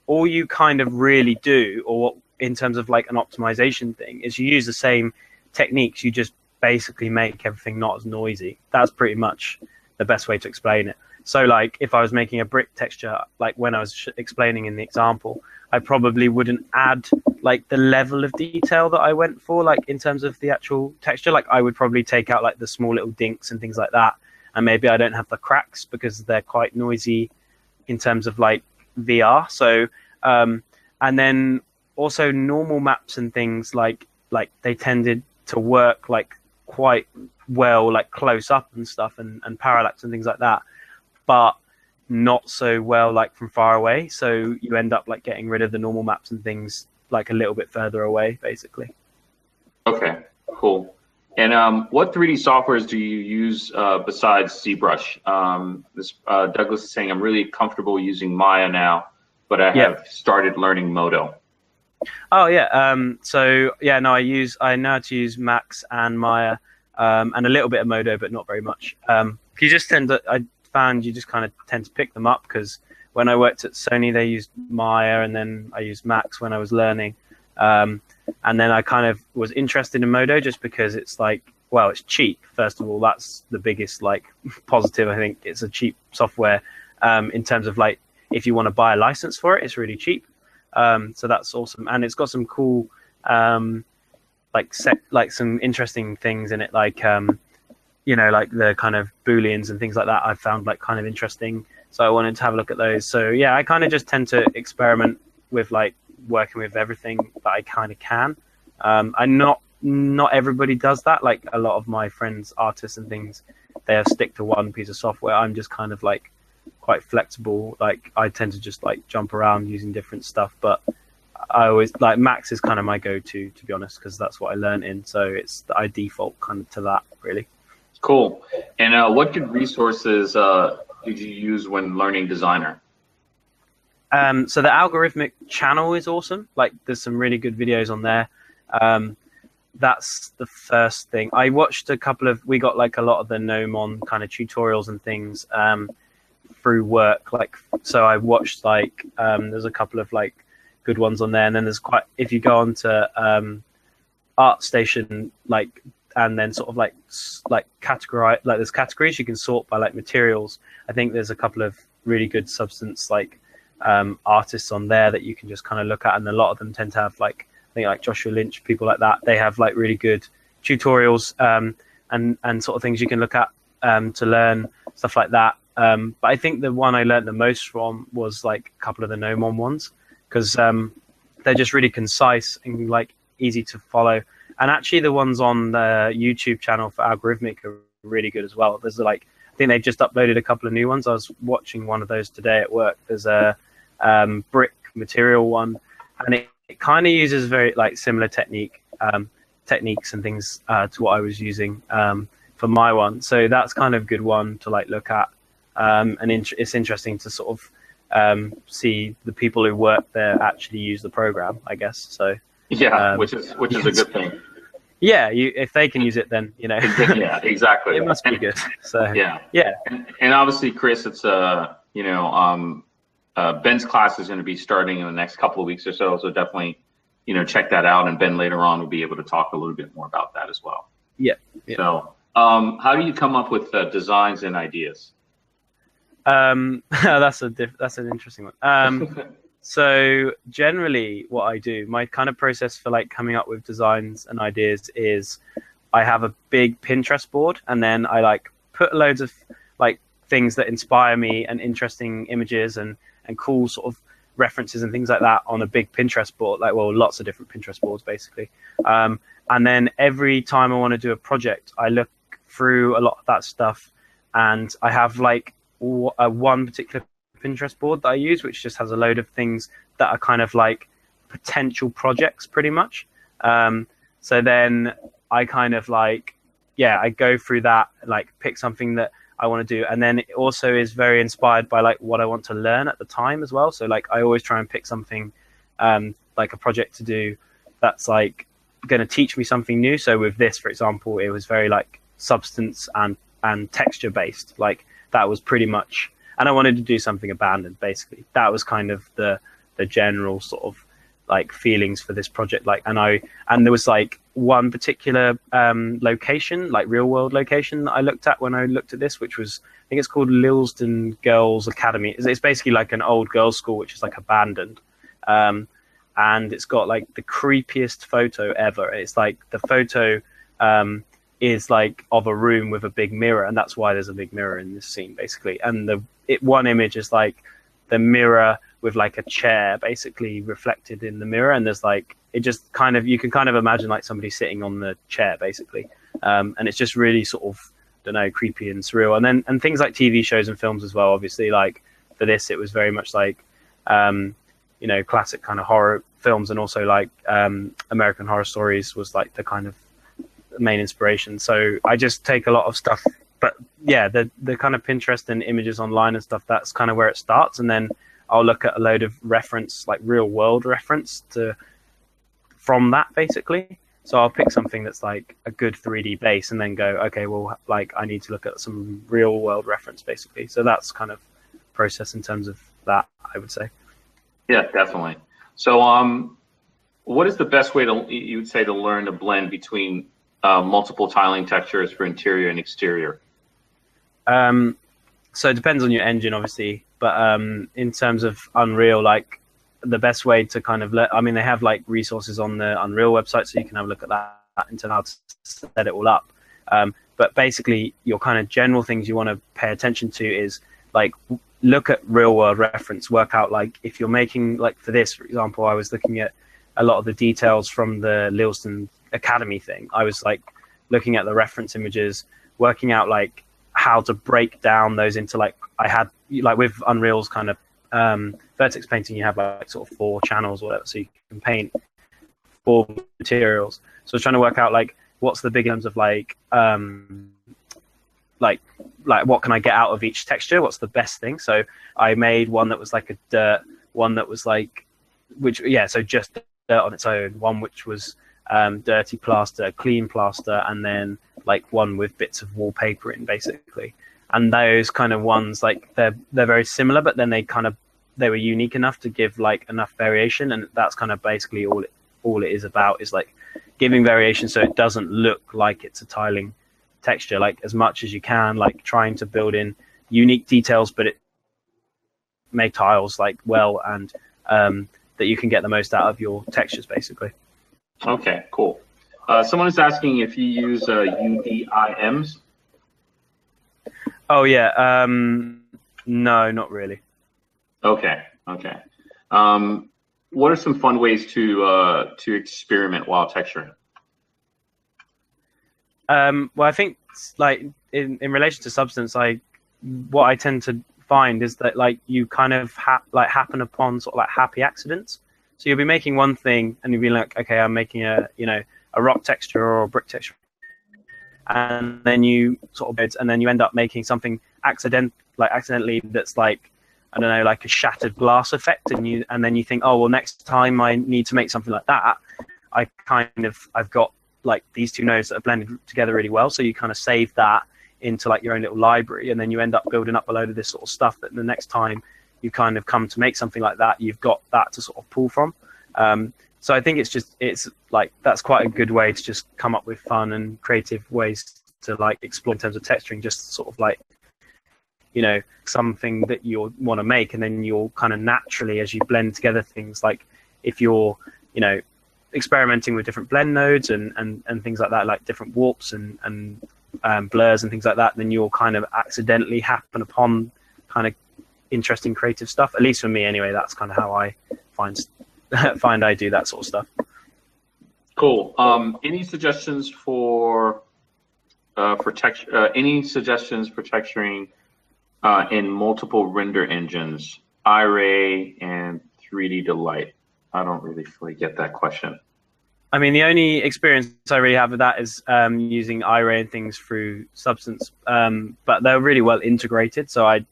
Speaker 2: all you kind of really do, or what in terms of like an optimization thing, is you use the same techniques. You just basically make everything not as noisy. That's pretty much the best way to explain it. So like if I was making a brick texture, like when I was explaining in the example, I probably wouldn't add like the level of detail that I went for, like in terms of the actual texture. Like I would probably take out like the small little dinks and things like that. And maybe I don't have the cracks because they're quite noisy in terms of like VR. So, and then also normal maps and things like they tended to work like quite well, like close up and stuff and parallax and things like that, but not so well like from far away. So you end up like getting rid of the normal maps and things like a little bit further away, basically.
Speaker 1: Okay, cool. And what 3D softwares do you use besides ZBrush? Douglas is saying, I'm really comfortable using Maya now, but I have started learning Modo.
Speaker 2: Oh yeah. So yeah, no, I know how to use Max and Maya, and a little bit of Modo, but not very much. You just I found you just kind of tend to pick them up because when I worked at Sony, they used Maya, and then I used Max when I was learning. And then I kind of was interested in Modo just because it's like, well, it's cheap. First of all, that's the biggest like positive. I think it's a cheap software in terms of like if you want to buy a license for it, it's really cheap. So that's awesome, and it's got some cool like some interesting things in it, like like the kind of booleans and things like that. I found like kind of interesting, so I wanted to have a look at those. So yeah, I kind of just tend to experiment with like working with everything that I kind of can. I not everybody does that. Like a lot of my friends, artists and things, they stick to one piece of software. I'm just kind of like quite flexible. Like I tend to just like jump around using different stuff, but I always like Max is kind of my go-to be honest, because that's what I learned in. So I default kind of to that really.
Speaker 1: Cool. And what good resources did you use when learning Designer?
Speaker 2: So the algorithmic channel is awesome. Like there's some really good videos on there. That's the first thing. I watched we got like a lot of the Gnomon kind of tutorials and things through work. Like, so I watched like, there's a couple of like good ones on there. And then there's if you go on to ArtStation, like, and then sort of like categorize, like there's categories you can sort by like materials. I think there's a couple of really good substance like artists on there that you can just kind of look at, and a lot of them tend to have like, I think like Joshua Lynch, people like that, they have like really good tutorials and sort of things you can look at to learn stuff like that. But I think the one I learned the most from was like a couple of the Gnomon ones, because they're just really concise and like easy to follow. And actually the ones on the YouTube channel for Algorithmic are really good as well. There's like, I think they just uploaded a couple of new ones. I was watching one of those today at work. There's a brick material one, and it kind of uses very like similar techniques and things to what I was using for my one. So that's kind of a good one to like look at. And it's interesting to sort of see the people who work there actually use the program, I guess. So
Speaker 1: yeah, which is a good thing.
Speaker 2: Yeah, if they can use it, then
Speaker 1: yeah, exactly.
Speaker 2: It must be good. So yeah.
Speaker 1: And obviously, Chris, it's Ben's class is going to be starting in the next couple of weeks or so. So definitely, check that out. And Ben later on will be able to talk a little bit more about that as well.
Speaker 2: Yeah.
Speaker 1: So, how do you come up with designs and ideas?
Speaker 2: That's an interesting one. So generally what I do, my kind of process for like coming up with designs and ideas is I have a big Pinterest board, and then I like put loads of like things that inspire me and interesting images and cool sort of references and things like that on a big Pinterest board, like, well, lots of different Pinterest boards basically. And then every time I want to do a project, I look through a lot of that stuff, and I have like one particular Pinterest board that I use, which just has a load of things that are kind of like potential projects pretty much. So then I kind of like, I go through that, like pick something that I want to do. And then it also is very inspired by like what I want to learn at the time as well. So like I always try and pick something like a project to do that's like going to teach me something new. So with this, for example, it was very like substance and texture based. Like that was pretty much, and I wanted to do something abandoned, basically. That was kind of the general sort of like feelings for this project. Like, and there was like one particular location, like real world location that I looked at when I looked at this, which was, I think it's called Lilsden Girls Academy. It's basically like an old girls' school, which is like abandoned. And it's got like the creepiest photo ever. It's like the photo is like of a room with a big mirror, and that's why there's a big mirror in this scene basically. And one image is like the mirror with like a chair basically reflected in the mirror, and there's like, it just kind of, you can kind of imagine like somebody sitting on the chair basically. And it's just really sort of, I don't know, creepy and surreal. And things like TV shows and films as well, obviously. Like for this, it was very much like classic kind of horror films, and also like American Horror Stories was like the kind of main inspiration. So I just take a lot of stuff, but yeah, the kind of Pinterest and images online and stuff, that's kind of where it starts. And then I'll look at a load of reference, like real world reference from that basically. So I'll pick something that's like a good 3D base, and then go, okay, well, like I need to look at some real world reference basically. So that's kind of process in terms of that, I would say.
Speaker 1: Yeah, definitely. So what is the best way you would say to learn to blend between multiple tiling textures for interior and exterior?
Speaker 2: So it depends on your engine, obviously. But in terms of Unreal, like the best way to kind of they have like resources on the Unreal website, so you can have a look at that in terms of how to set it all up. But basically, your kind of general things you want to pay attention to is like look at real world reference, work out like if you're making, like for this, for example, I was looking at a lot of the details from the Lilston Academy thing. I was like looking at the reference images, working out like how to break down those into like, I had like with Unreal's kind of vertex painting, you have like sort of 4 channels or whatever, so you can paint 4 materials. So I was trying to work out like what's the big terms of like what can I get out of each texture? What's the best thing? So I made one that was like a dirt, one that was like, so just dirt on its own, one which was dirty plaster, clean plaster, and then like one with bits of wallpaper in, basically. And those kind of ones, like they're very similar, but then they were unique enough to give like enough variation, and that's kind of basically all it is about, is like giving variation so it doesn't look like it's a tiling texture, like as much as you can, like trying to build in unique details, but it make tiles like well, and that you can get the most out of your textures, basically.
Speaker 1: Okay, cool. Someone is asking if you use UDIMs.
Speaker 2: Oh yeah, no, not really.
Speaker 1: Okay. What are some fun ways to experiment while texturing?
Speaker 2: Well, I think like in relation to substance, what I tend to find is that like you kind of happen upon sort of like happy accidents. So you'll be making one thing and you'll be like, okay, I'm making a rock texture or a brick texture, and then you end up making something accidentally that's like, I don't know, like a shattered glass effect, and then you think, oh well, next time I need to make something like that, I've got like these 2 nodes that are blended together really well. So you kind of save that into like your own little library, and then you end up building up a load of this sort of stuff that the next time you kind of come to make something like that, you've got that to sort of pull from. So I think it's like that's quite a good way to just come up with fun and creative ways to like explore in terms of texturing, just sort of like, something that you want to make, and then you'll kind of naturally, as you blend together things, like if you're experimenting with different blend nodes and things like that, like different warps and blurs and things like that, then you'll kind of accidentally happen upon kind of interesting creative stuff. At least for me anyway, that's kind of how I find I do that sort of stuff.
Speaker 1: Cool. Any suggestions for texture? Any suggestions for texturing in multiple render engines, iRay and 3D Delight? I don't really fully get that question.
Speaker 2: I mean, the only experience I really have with that is using iRay and things through Substance, but they're really well integrated. So I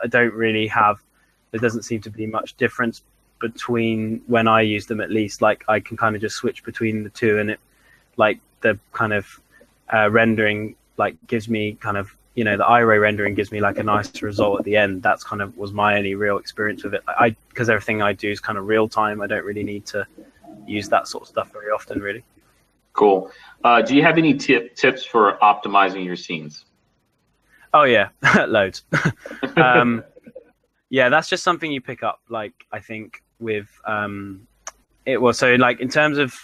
Speaker 2: don't really have. There doesn't seem to be much difference between when I use them, at least. Like I can kind of just switch between the two, and it like the kind of rendering like gives me kind of the iRay rendering gives me like a nice result at the end. That's kind of was my only real experience with it. Because everything I do is kind of real time. I don't really need to use that sort of stuff very often, really.
Speaker 1: Cool. Do you have any tips for optimizing your scenes?
Speaker 2: Oh yeah, loads. Yeah, that's just something you pick up. Like I think with it was so like in terms of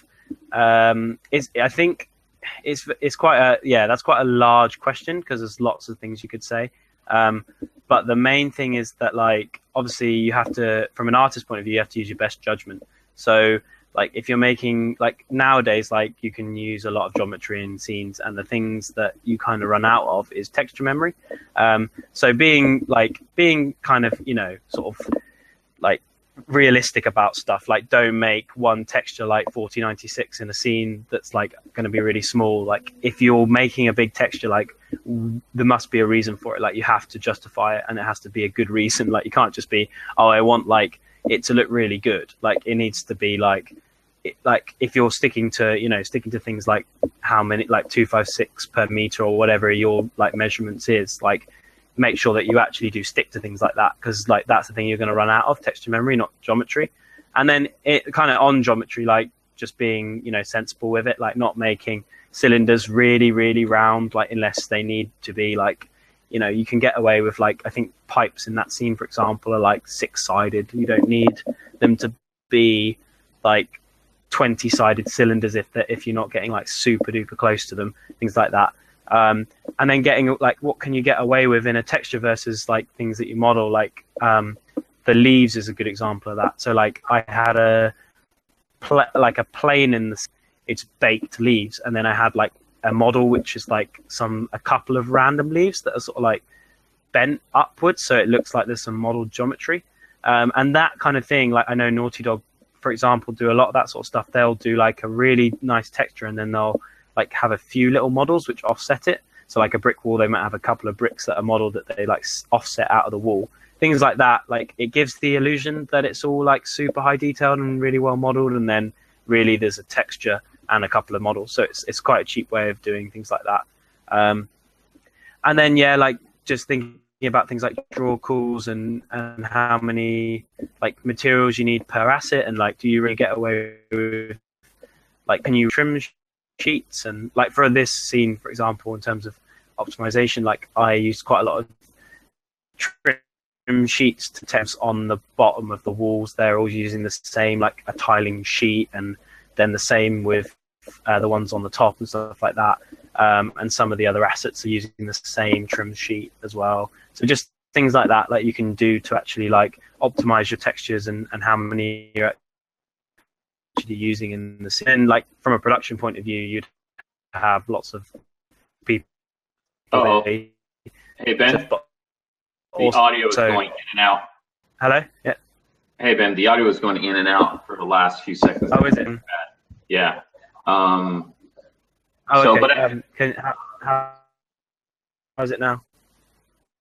Speaker 2: I think it's quite that's quite a large question because there's lots of things you could say. But the main thing is that like obviously you have to, from an artist point of view, you have to use your best judgment. So like if you're making like nowadays, like you can use a lot of geometry in scenes, and the things that you kind of run out of is texture memory. So being kind of sort of like realistic about stuff, like don't make one texture like 4096 in a scene that's like going to be really small. Like if you're making a big texture, like there must be a reason for it. Like you have to justify it, and it has to be a good reason. Like you can't just be, oh, I want like it to look really good. Like it needs to be like if you're sticking to things like how many, like 256 per meter or whatever your like measurements is, like make sure that you actually do stick to things like that, because like that's the thing you're going to run out of, texture memory, not geometry. And then it kind of on geometry, like just being sensible with it, like not making cylinders really really round, like unless they need to be like you can get away with like, I think pipes in that scene, for example, are like 6-sided. You don't need them to be like 20-sided cylinders if you're not getting like super duper close to them, things like that. And then getting like, what can you get away with in a texture versus like things that you model, like the leaves is a good example of that. So like I had a plane it's baked leaves, and then I had like a model which is like a couple of random leaves that are sort of like bent upwards, so it looks like there's some modeled geometry, and that kind of thing. Like I know Naughty Dog, for example, do a lot of that sort of stuff. They'll do like a really nice texture, and then they'll like have a few little models which offset it. So like a brick wall, they might have a couple of bricks that are modeled that they like offset out of the wall. Things like that, like it gives the illusion that it's all like super high detailed and really well modeled, and then really there's a texture and a couple of models. So it's quite a cheap way of doing things like that. And then like just thinking about things like draw calls and how many like materials you need per asset, and like do you really get away with like, can you trim sheets? And like for this scene, for example, in terms of optimization, like I used quite a lot of trim sheets to temps on the bottom of the walls. They're all using the same like a tiling sheet, and then the same with the ones on the top and stuff like that. And some of the other assets are using the same trim sheet as well. So just things like that you can do to actually like optimize your textures and how many you're actually using in the scene. And like from a production point of view, you'd have lots of people.
Speaker 1: Hey Ben, the audio is going in and out.
Speaker 2: Hello? Yeah.
Speaker 1: Hey Ben, the audio is going in and out for the last few seconds.
Speaker 2: Oh, is it?
Speaker 1: Yeah.
Speaker 2: Okay. How is it now?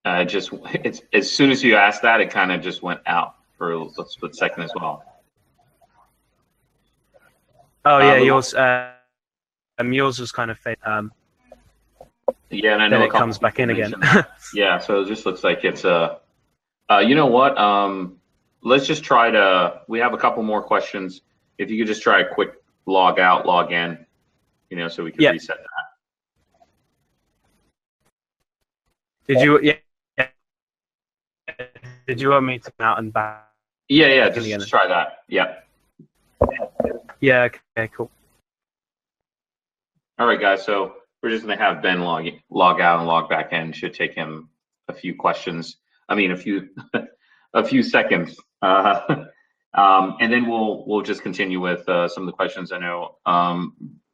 Speaker 1: It's as soon as you asked that, it kind of just went out for a split second as well.
Speaker 2: Oh yeah, yours was kind of fake.
Speaker 1: Yeah, and I know
Speaker 2: then it comes back in again.
Speaker 1: Yeah, so it just looks like it's you know what? Let's just try to. We have a couple more questions. If you could just try a quick log out, log in, so we can reset that.
Speaker 2: Did you? Yeah. Did you want me to come out and back?
Speaker 1: Yeah. Just try that. Yeah.
Speaker 2: Yeah. Okay. Cool.
Speaker 1: All right, guys. So we're just gonna have Ben log out and log back in. Should take him a few questions. I mean, a few a few seconds. And then we'll just continue with some of the questions. I know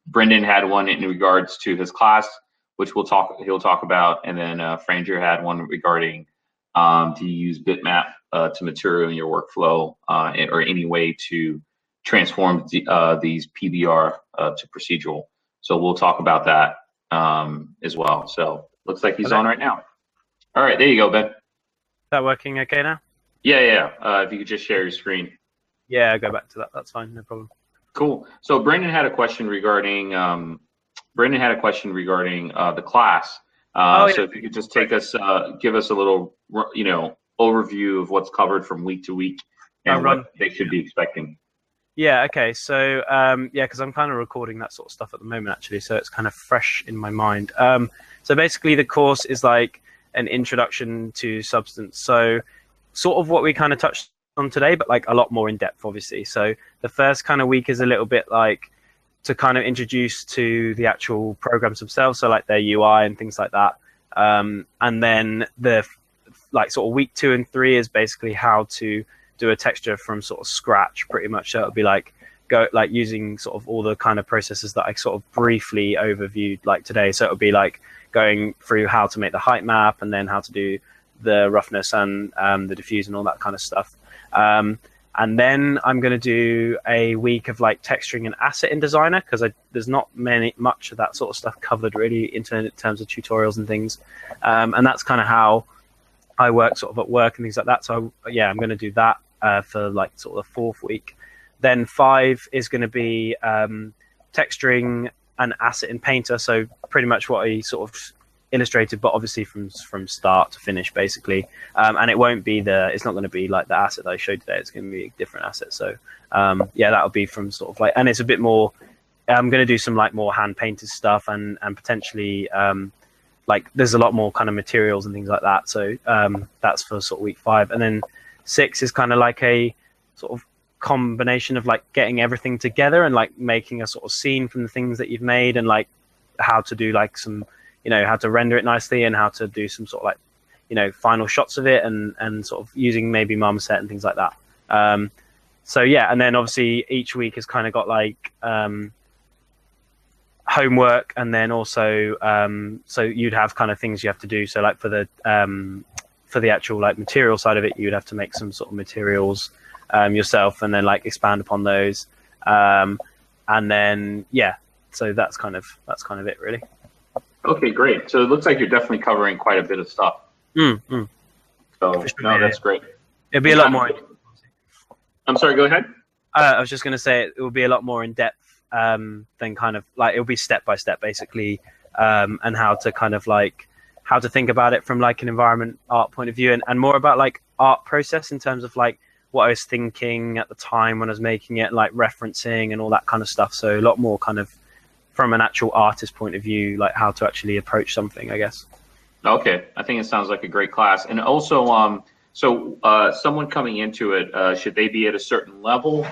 Speaker 1: Brendan had one in regards to his class, which he'll talk about, and then Franger had one regarding do you use bitmap to material in your workflow or any way to transform these PBR to procedural. So we'll talk about that as well. So looks like he's on right now. All right, there you go, Ben.
Speaker 2: Is that working okay now?
Speaker 1: Yeah. If you could just share your screen.
Speaker 2: Yeah, I'll go back to that. That's fine, no problem.
Speaker 1: Cool. So Brendan had a question regarding the class. So if you could just take us, give us a little, overview of what's covered from week to week and what they should be expecting.
Speaker 2: Yeah. Okay. So because I'm kind of recording that sort of stuff at the moment, actually, so it's kind of fresh in my mind. So basically, the course is like an introduction to Substance. So sort of what we kind of touched on today, but like a lot more in depth, obviously. So the first kind of week is a little bit like to kind of introduce to the actual programs themselves, so like their UI and things like that. And then the like sort of week 2 and 3 is basically how to do a texture from sort of scratch, pretty much. So it'll be like using sort of all the kind of processes that I sort of briefly overviewed like today. So it'll be like going through how to make the height map, and then how to do the roughness and the diffuse and all that kind of stuff. And then I'm going to do a week of like texturing an asset in Designer, because there's not much of that sort of stuff covered really in terms of tutorials and things. And that's kind of how I work sort of at work and things like that. So yeah, I'm going to do that for like sort of the 4th week. Then 5 is going to be texturing an asset in Painter. So pretty much what I sort of illustrated, but obviously from start to finish, basically. And it won't be it's not going to be like the asset that I showed today. It's going to be a different asset. So yeah, that'll be from sort of like, and it's a bit more, I'm going to do some like more hand painted stuff and potentially like there's a lot more kind of materials and things like that. So that's for sort of week 5, and then 6 is kind of like a sort of combination of like getting everything together and like making a sort of scene from the things that you've made, and like how to do like some, how to render it nicely, and how to do some sort of like, final shots of it, and sort of using maybe marmoset and things like that. So yeah, and then obviously each week has kind of got like homework, and then also so you'd have kind of things you have to do. So like for the actual like material side of it, you'd have to make some sort of materials yourself, and then like expand upon those, and then so that's kind of it really.
Speaker 1: Okay, great. So it looks like you're definitely covering quite a bit of stuff. So
Speaker 2: Sure,
Speaker 1: no, that's great.
Speaker 2: It'll be a lot more.
Speaker 1: I'm sorry, go ahead.
Speaker 2: I was just going to say it will be a lot more in depth than kind of like, it'll be step by step basically, and how to kind of like how to think about it from like an environment art point of view, and more about like art process in terms of like what I was thinking at the time when I was making it, like referencing and all that kind of stuff. So a lot more kind of from an actual artist point of view, like how to actually approach something, I guess.
Speaker 1: Okay, I think it sounds like a great class. And also, someone coming into it, should they be at a certain level,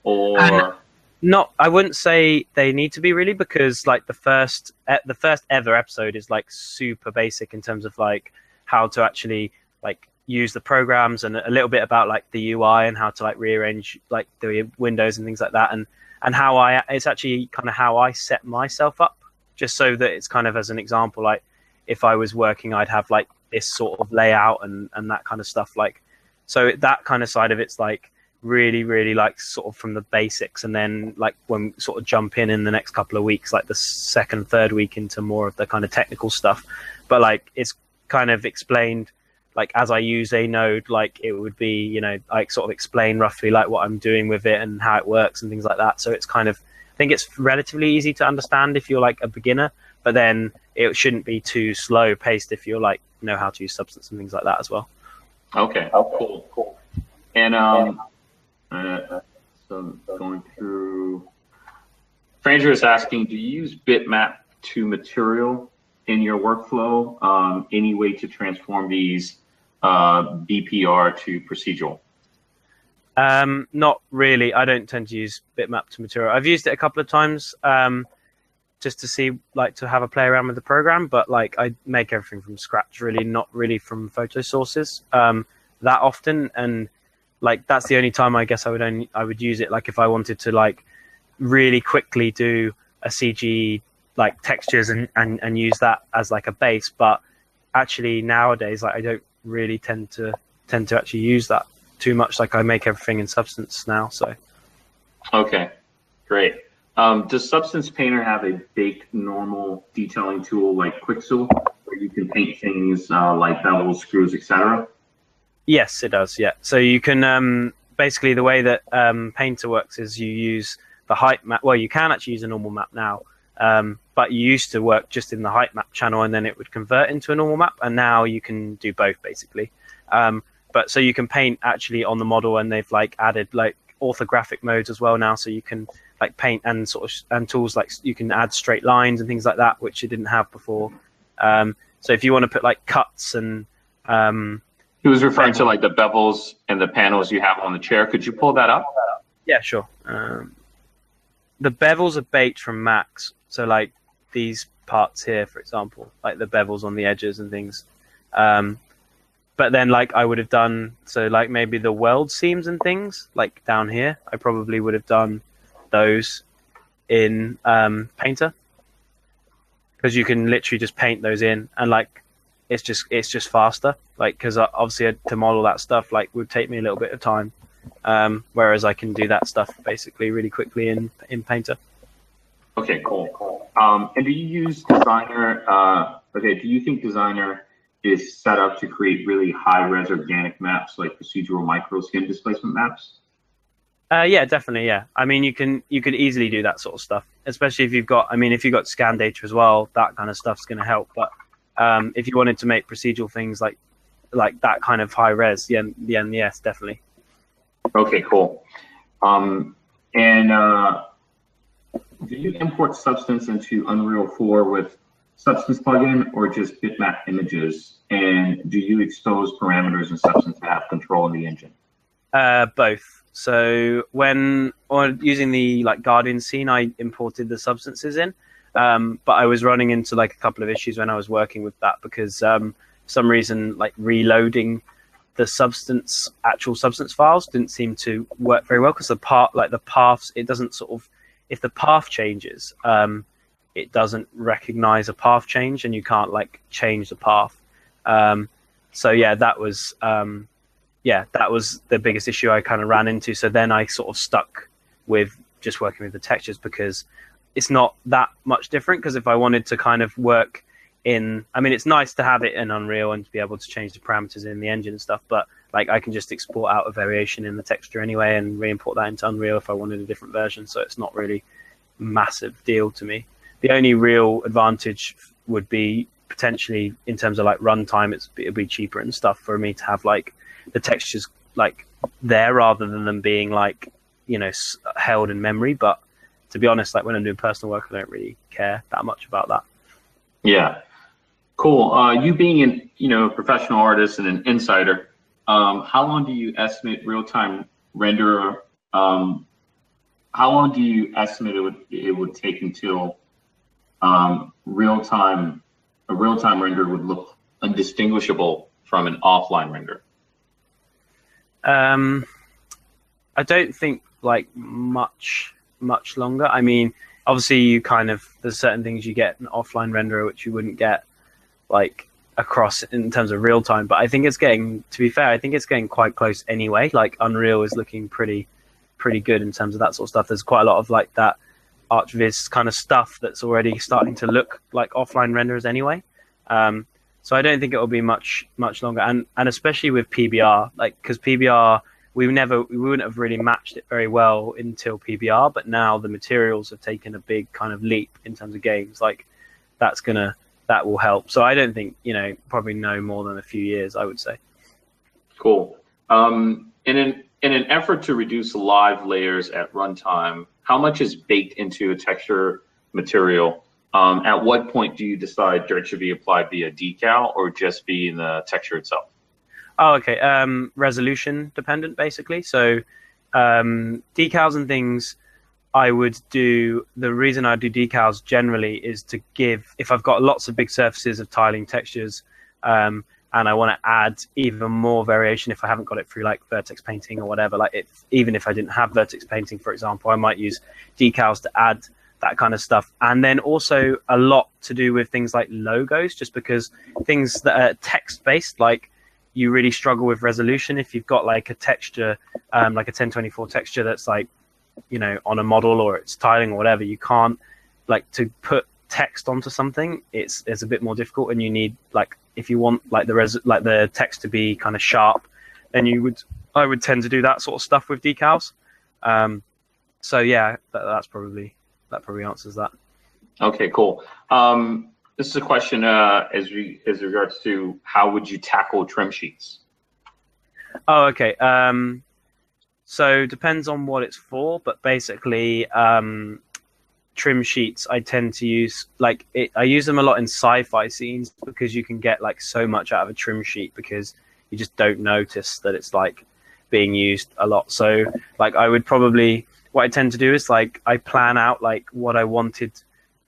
Speaker 1: or?
Speaker 2: Not, I wouldn't say they need to be really, because like the first ever episode is like super basic in terms of like how to actually like use the programs, and a little bit about like the UI and how to like rearrange like the windows and things like that, and how it's actually kind of how I set myself up, just so that it's kind of as an example, like if I was working, I'd have like this sort of layout and that kind of stuff. Like, so that kind of side of it's like really, really like sort of from the basics. And then like when we sort of jump in the next couple of weeks, like the second, third week into more of the kind of technical stuff. But like, it's kind of explained, like as I use a node, like it would be, like sort of explain roughly like what I'm doing with it and how it works and things like that. So it's kind of, I think it's relatively easy to understand if you're like a beginner, but then it shouldn't be too slow paced if you're like know how to use Substance and things like that as well.
Speaker 1: Okay, cool. And so going through, Franger is asking, do you use bitmap to material in your workflow? Any way to transform these BPR to procedural?
Speaker 2: Not really. I don't tend to use bitmap to material. I've used it a couple of times just to see, like, to have a play around with the program, but like I make everything from scratch, really, not really from photo sources that often. And like that's the only time I guess I would use it, like if I wanted to like really quickly do a CG like textures and use that as like a base. But actually nowadays, like I don't really tend to actually use that too much. Like I make everything in Substance now. So
Speaker 1: okay, great. Does Substance Painter have a baked normal detailing tool like Quixel, where you can paint things like bevels, screws, etc.?
Speaker 2: Yes, it does. Yeah. So you can basically, the way that Painter works is you use the height map. Well, you can actually use a normal map now, but you used to work just in the height map channel, and then it would convert into a normal map. And now you can do both basically. But so you can paint actually on the model, and they've like added like orthographic modes as well now, so you can like paint and sort of and tools like you can add straight lines and things like that, which you didn't have before. So if you want to put like cuts and
Speaker 1: he was referring to like the bevels and the panels you have on the chair. Could you pull that up?
Speaker 2: Yeah, sure. The bevels are baked from Max, so like these parts here, for example, like the bevels on the edges and things. But then like I would have done, so like maybe the weld seams and things like down here, I probably would have done those in Painter, because you can literally just paint those in, and like it's just faster, like because obviously to model that stuff like would take me a little bit of time, whereas I can do that stuff basically really quickly in Painter.
Speaker 1: Okay, cool. And do you use Designer? Do you think Designer is set up to create really high-res organic maps like procedural micro skin displacement maps?
Speaker 2: Yeah, definitely. Yeah, I mean, you could easily do that sort of stuff, especially if you've got scan data as well. That kind of stuff's going to help. But if you wanted to make procedural things like that kind of high res, yes, definitely.
Speaker 1: Okay, cool. And do you import Substance into Unreal 4 with Substance plugin or just bitmap images? And do you expose parameters in Substance to have control in the engine?
Speaker 2: Both. So when using the like Guardian scene, I imported the substances in, but I was running into like a couple of issues when I was working with that because for some reason like reloading the actual substance files didn't seem to work very well because the paths, it doesn't sort of, if the path changes, it doesn't recognize a path change and you can't like change the path. So yeah, that was the biggest issue I kind of ran into. So then I sort of stuck with just working with the textures because it's not that much different. Because if I wanted to kind of work it's nice to have it in Unreal and to be able to change the parameters in the engine and stuff, but like I can just export out a variation in the texture anyway and re-import that into Unreal if I wanted a different version. So it's not really a massive deal to me. The only real advantage would be potentially in terms of like runtime, it'd be cheaper and stuff for me to have like the textures like there rather than them being like, held in memory. But to be honest, like when I'm doing personal work, I don't really care that much about that.
Speaker 1: Yeah. Cool. You being a professional artist and an insider, how long do you estimate real-time render? How long do you estimate it would take until a real-time render would look undistinguishable from an offline render?
Speaker 2: I don't think like much longer. I mean, obviously there's certain things you get an offline renderer which you wouldn't get like across in terms of real time, but I think it's getting quite close anyway. Like Unreal is looking pretty good in terms of that sort of stuff. There's quite a lot of like that ArchViz kind of stuff that's already starting to look like offline renders anyway. So I don't think it will be much longer, and especially with PBR, like because PBR we wouldn't have really matched it very well until PBR, but now the materials have taken a big kind of leap in terms of games. Like that will help. So I don't think probably no more than a few years, I would say.
Speaker 1: Cool. In an effort to reduce live layers at runtime, how much is baked into a texture material? At what point do you decide dirt should be applied via decal or just be in the texture itself?
Speaker 2: Oh, okay. Resolution dependent, basically. So decals and things, I would do. The reason I do decals generally is to give, if I've got lots of big surfaces of tiling textures, and I want to add even more variation if I haven't got it through like vertex painting or whatever. Like even if I didn't have vertex painting, for example, I might use decals to add that kind of stuff. And then also a lot to do with things like logos, just because things that are text based, like you really struggle with resolution if you've got like a texture, like a 1024 texture that's like, on a model or it's tiling or whatever. You can't like to put text onto something. It's a bit more difficult, and you need like, if you want like the text to be kind of sharp, then I would tend to do that sort of stuff with decals. So yeah, that probably answers that. Okay, cool.
Speaker 1: This is a question as regards to how would you tackle trim sheets?
Speaker 2: Oh, okay. So depends on what it's for, but basically trim sheets I tend to use I use them a lot in sci-fi scenes because you can get like so much out of a trim sheet because you just don't notice that it's like being used a lot. So like what I tend to do is like I plan out like what I wanted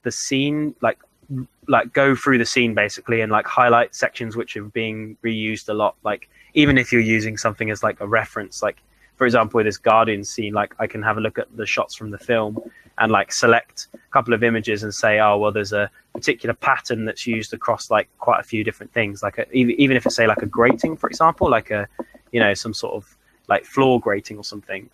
Speaker 2: the scene, like go through the scene basically and like highlight sections which are being reused a lot. Like even if you're using something as like a reference, like for example with this Guardian scene, like I can have a look at the shots from the film and like select a couple of images and say, oh well, there's a particular pattern that's used across like quite a few different things. Like even if it's say like a grating, for example, like a some sort of like floor grating or something,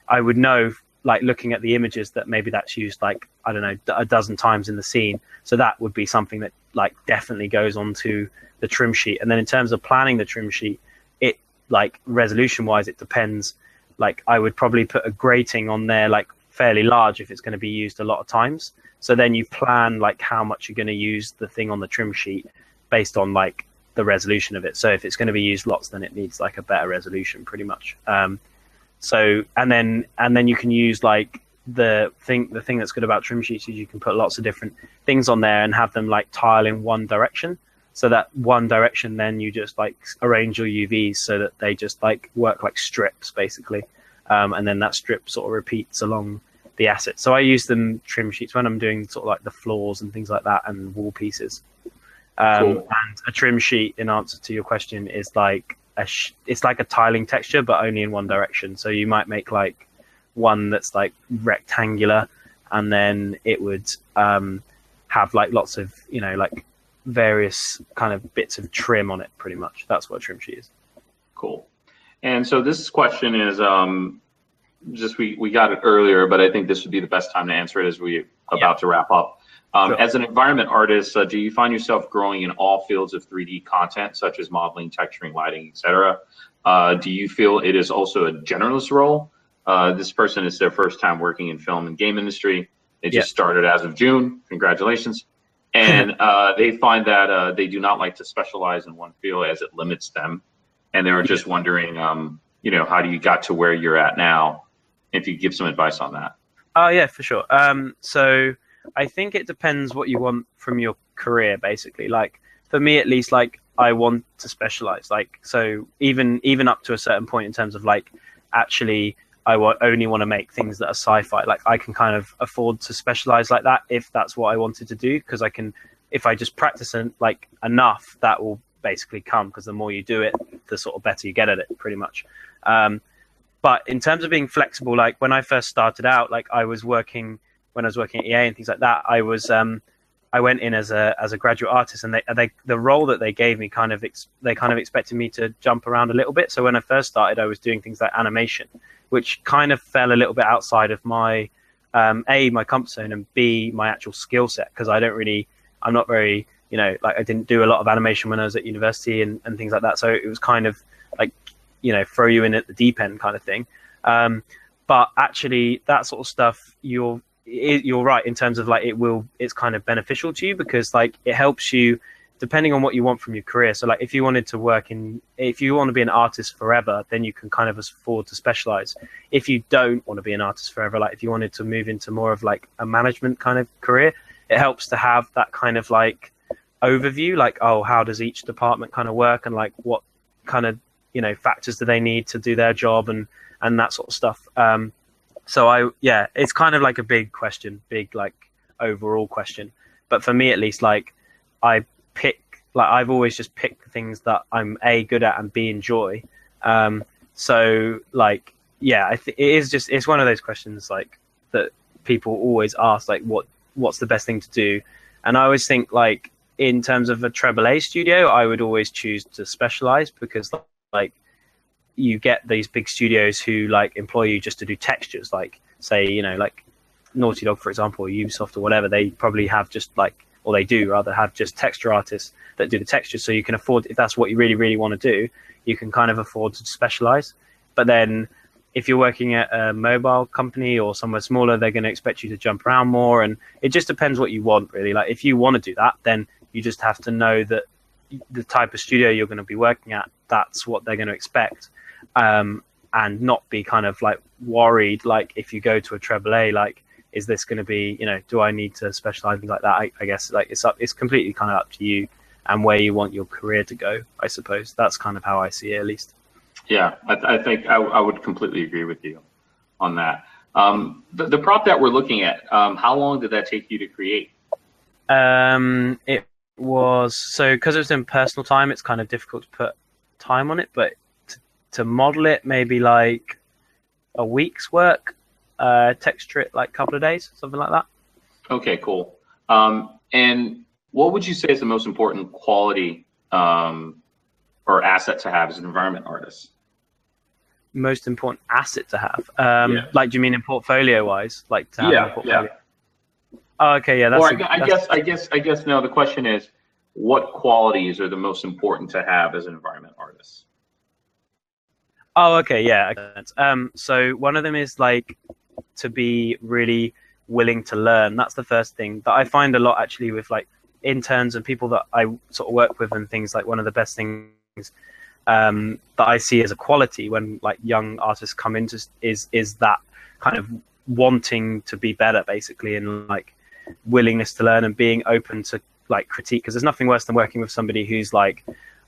Speaker 2: I would know like looking at the images that maybe that's used like, I don't know, a dozen times in the scene. So that would be something that like definitely goes onto the trim sheet. And then in terms of planning the trim sheet, it like resolution wise, it depends. Like I would probably put a grating on there like fairly large if it's going to be used a lot of times. So then you plan like how much you're going to use the thing on the trim sheet based on like the resolution of it. So if it's going to be used lots, then it needs like a better resolution pretty much. So and then you can use like the thing that's good about trim sheets is you can put lots of different things on there and have them like tile in one direction. So that one direction, then you just like arrange your UVs so that they just like work like strips basically, and then that strip sort of repeats along the asset. So I use them trim sheets when I'm doing sort of like the floors and things like that and wall pieces.
Speaker 1: Cool.
Speaker 2: And a trim sheet, in answer to your question, is like it's like a tiling texture, but only in one direction. So you might make like one that's like rectangular, and then it would have like lots of, you know, like various kind of bits of trim on it. Pretty much, that's what a trim sheet is.
Speaker 1: Cool. And so this question is just we got it earlier, but I think this would be the best time to answer it as we about to wrap up.
Speaker 2: Sure.
Speaker 1: As an environment artist, do you find yourself growing in all fields of 3D content, such as modeling, texturing, lighting, etc.? Do you feel it is also a generalist role? This person is their first time working in film and game industry. They just started as of June. Congratulations. And they find that they do not like to specialize in one field as it limits them. And they were just wondering, you know, how do you got to where you're at now? If you give some advice on that.
Speaker 2: Oh, yeah, for sure. So I think it depends what you want from your career, basically. Like for me, at least, like I want to specialize. Like, so even up to a certain point in terms of like, actually, only want to make things that are sci-fi. Like I can kind of afford to specialize like that if that's what I wanted to do, because I can, if I just practice like enough, that will basically come, because the more you do it, the sort of better you get at it, pretty much. But in terms of being flexible, like when I first started out, like when I was working at EA and things like that, I went in as a graduate artist, and the role that they gave me they expected me to jump around a little bit. So when I first started, I was doing things like animation, which kind of fell a little bit outside of my my comfort zone, and B, my actual skill set, because I'm not very, you know, like I didn't do a lot of animation when I was at university and things like that. So it was kind of like, you know, throw you in at the deep end kind of thing. But actually that sort of stuff, you're right in terms of like it's kind of beneficial to you, because like it helps you depending on what you want from your career. So like if you want to be an artist forever, then you can kind of afford to specialize. If you don't want to be an artist forever, like if you wanted to move into more of like a management kind of career, it helps to have that kind of like overview, like, oh, how does each department kind of work, and like what kind of, you know, factors do they need to do their job, and that sort of stuff. So it's kind of like a big like overall question. But for me, at least, like I've always just picked things that I'm A, good at, and B, enjoy. So like, yeah, it's one of those questions like that people always ask, like what's the best thing to do? And I always think like in terms of a AAA studio, I would always choose to specialize, because like you get these big studios who like employ you just to do textures, like say, you know, like Naughty Dog, for example, or Ubisoft or whatever. They probably have just like, or they do rather have just texture artists that do the textures. So you can afford, if that's what you really, really want to do, you can kind of afford to specialize. But then if you're working at a mobile company or somewhere smaller, they're going to expect you to jump around more. And it just depends what you want, really. Like if you want to do that, then you just have to know that the type of studio you're going to be working at, that's what they're going to expect. And not be kind of like worried, like if you go to a AAA, like, is this going to be, you know, do I need to specialize, things like that? I guess like it's completely kind of up to you and where you want your career to go, I suppose. That's kind of how I see it, at least. Yeah,
Speaker 1: I think I would completely agree with you on that. The prop that we're looking at, how long did that take you to create?
Speaker 2: It was, so because it was in personal time, it's kind of difficult to put time on it, but to model it, maybe like a week's work, texture it like a couple of days, something like that.
Speaker 1: Okay, cool. And what would you say is the most important quality or asset to have as an environment artist?
Speaker 2: Most important asset to have? Like, do you mean in portfolio wise? Like to have a portfolio? Yeah. Oh, okay, yeah.
Speaker 1: I guess no. The question is, what qualities are the most important to have as an environment artist?
Speaker 2: Oh, okay, yeah. So one of them is like to be really willing to learn. That's the first thing that I find a lot actually with like interns and people that I sort of work with and things. Like one of the best things that I see as a quality when like young artists come into is that kind of wanting to be better, basically, and like willingness to learn and being open to like critique, because there's nothing worse than working with somebody who's like,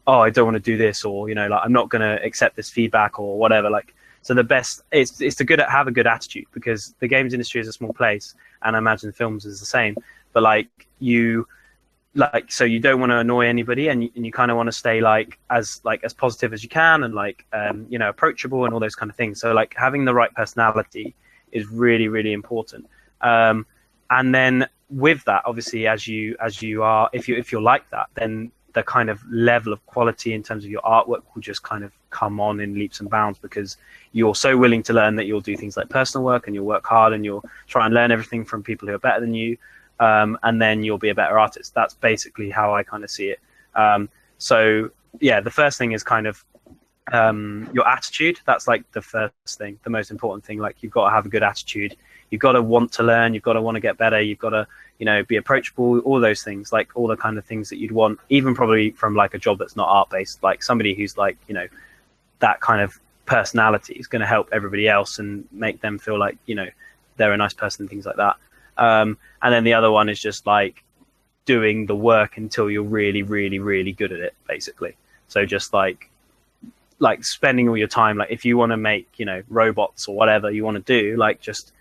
Speaker 2: oh, I don't want to do this, or like I'm not going to accept this feedback or whatever. Like, so the best it's to have a good attitude, because the games industry is a small place, and I imagine films is the same. But so you don't want to annoy anybody, and you kind of want to stay as positive as you can, and approachable and all those kind of things. So like having the right personality is really, really important. And then with that, obviously, as you are, if you're like that, then the kind of level of quality in terms of your artwork will just kind of come on in leaps and bounds, because you're so willing to learn that you'll do things like personal work, and you'll work hard, and you'll try and learn everything from people who are better than you, and then you'll be a better artist. That's basically how I kind of see it. So yeah, the first thing is kind of your attitude. That's like the first thing, the most important thing. Like, you've got to have a good attitude. You've got to want to learn. You've got to want to get better. You've got to, be approachable. All those things, like all the kind of things that you'd want, even probably from like a job that's not art based. Like somebody who's like, that kind of personality is going to help everybody else and make them feel like, they're a nice person and things like that. And then the other one is just like doing the work until you're really, really, really good at it, basically. So just like spending all your time, like if you want to make, robots or whatever you want to do, like just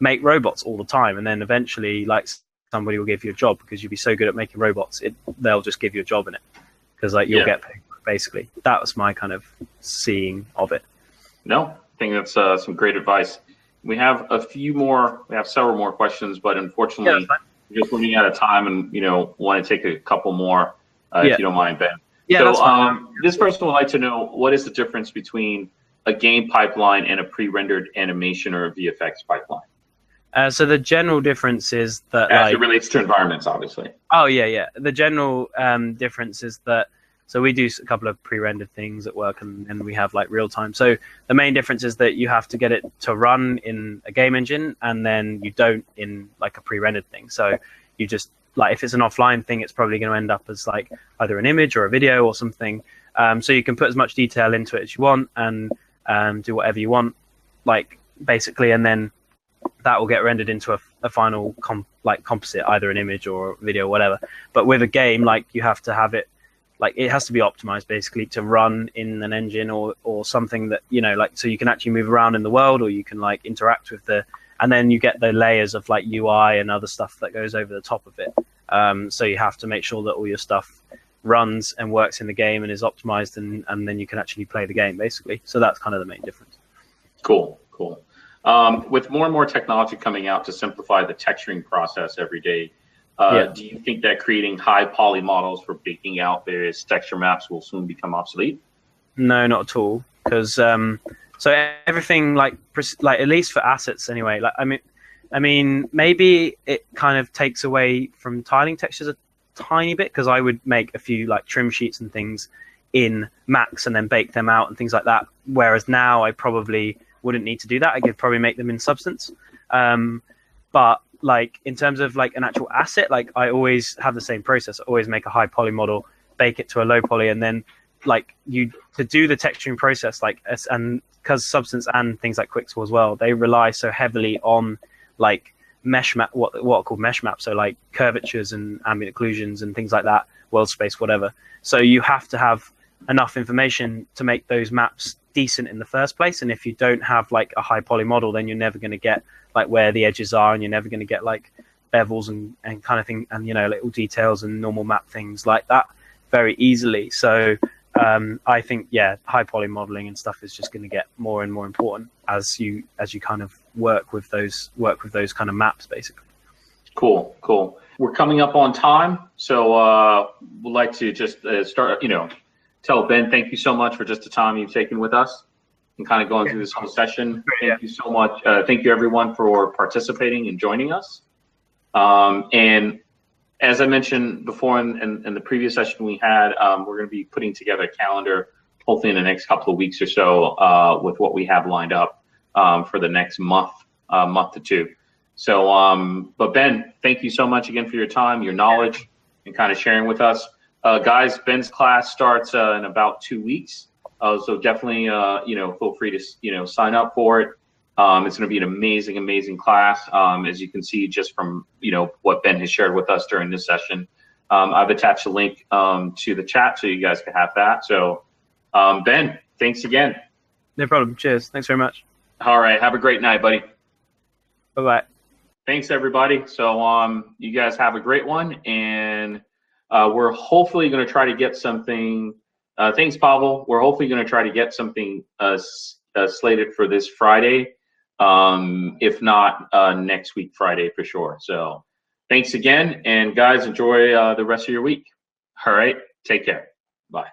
Speaker 2: make robots all the time, and then eventually like somebody will give you a job, because you'll be so good at making robots, they'll just give you a job in it, because like you'll get paid. Basically, that was my kind of seeing of it.
Speaker 1: No, I think that's some great advice. We have several more questions, but unfortunately, we're just running out of time, and want to take a couple more if you don't mind, Ben.
Speaker 2: Yeah.
Speaker 1: So this person would like to know, what is the difference between a game pipeline and a pre-rendered animation or a VFX pipeline?
Speaker 2: So the general difference is that,
Speaker 1: as it relates to environments, obviously.
Speaker 2: Oh yeah. The general difference is that, so we do a couple of pre-rendered things at work, and we have like real time. So the main difference is that you have to get it to run in a game engine, and then you don't in like a pre-rendered thing. So you just, like, if it's an offline thing, it's probably going to end up as like either an image or a video or something. So you can put as much detail into it as you want, and do whatever you want, like basically, and then that will get rendered into a final composite, either an image or video or whatever. But with a game, like, you have to have it, like, it has to be optimized basically to run in an engine or something that, like, so you can actually move around in the world, or you can like interact with and then you get the layers of like UI and other stuff that goes over the top of it. So you have to make sure that all your stuff runs and works in the game and is optimized, and then you can actually play the game, basically. So that's kind of the main difference.
Speaker 1: Cool. With more and more technology coming out to simplify the texturing process every day, do you think that creating high poly models for baking out various texture maps will soon become obsolete?
Speaker 2: No, not at all. Because so everything, like at least for assets anyway, like I mean maybe it kind of takes away from tiling textures a tiny bit, because I would make a few like trim sheets and things in Max and then bake them out and things like that, whereas now I probably wouldn't need to do that. I could probably make them in Substance. But like in terms of like an actual asset, like I always have the same process. I always make a high poly model, bake it to a low poly, and then like to do the texturing process, like, and because Substance and things like Quixel as well, they rely so heavily on like mesh map, what are called mesh maps, so like curvatures and ambient occlusions and things like that, world space, whatever. So you have to have enough information to make those maps decent in the first place, and if you don't have like a high poly model, then you're never going to get like where the edges are, and you're never going to get like bevels and kind of thing, and little details and normal map things like that very easily. So I think high poly modeling and stuff is just going to get more and more important as you kind of work with those kind of maps, basically.
Speaker 1: Cool. We're coming up on time, so we'd like to just start, tell Ben, thank you so much for just the time you've taken with us and kind of going through this whole session. Thank you so much. Thank you, everyone, for participating and joining us. And as I mentioned before in the previous session we had, we're going to be putting together a calendar, hopefully in the next couple of weeks or so, with what we have lined up for the next month to two. So, but Ben, thank you so much again for your time, your knowledge, and kind of sharing with us. Guys, Ben's class starts in about 2 weeks. So definitely, feel free to, sign up for it It's going to be an amazing, amazing class. As you can see, just from what Ben has shared with us during this session, I've attached a link to the chat so you guys can have that. So, Ben, thanks again.
Speaker 2: No problem. Cheers. Thanks very much.
Speaker 1: All right. Have a great night, buddy.
Speaker 2: Bye-bye.
Speaker 1: Thanks, everybody. So you guys have a great one, and we're hopefully going to try to get something. Thanks, Pavel. We're hopefully going to try to get something slated for this Friday, if not next week Friday for sure. So thanks again, and guys, enjoy the rest of your week. All right, take care. Bye.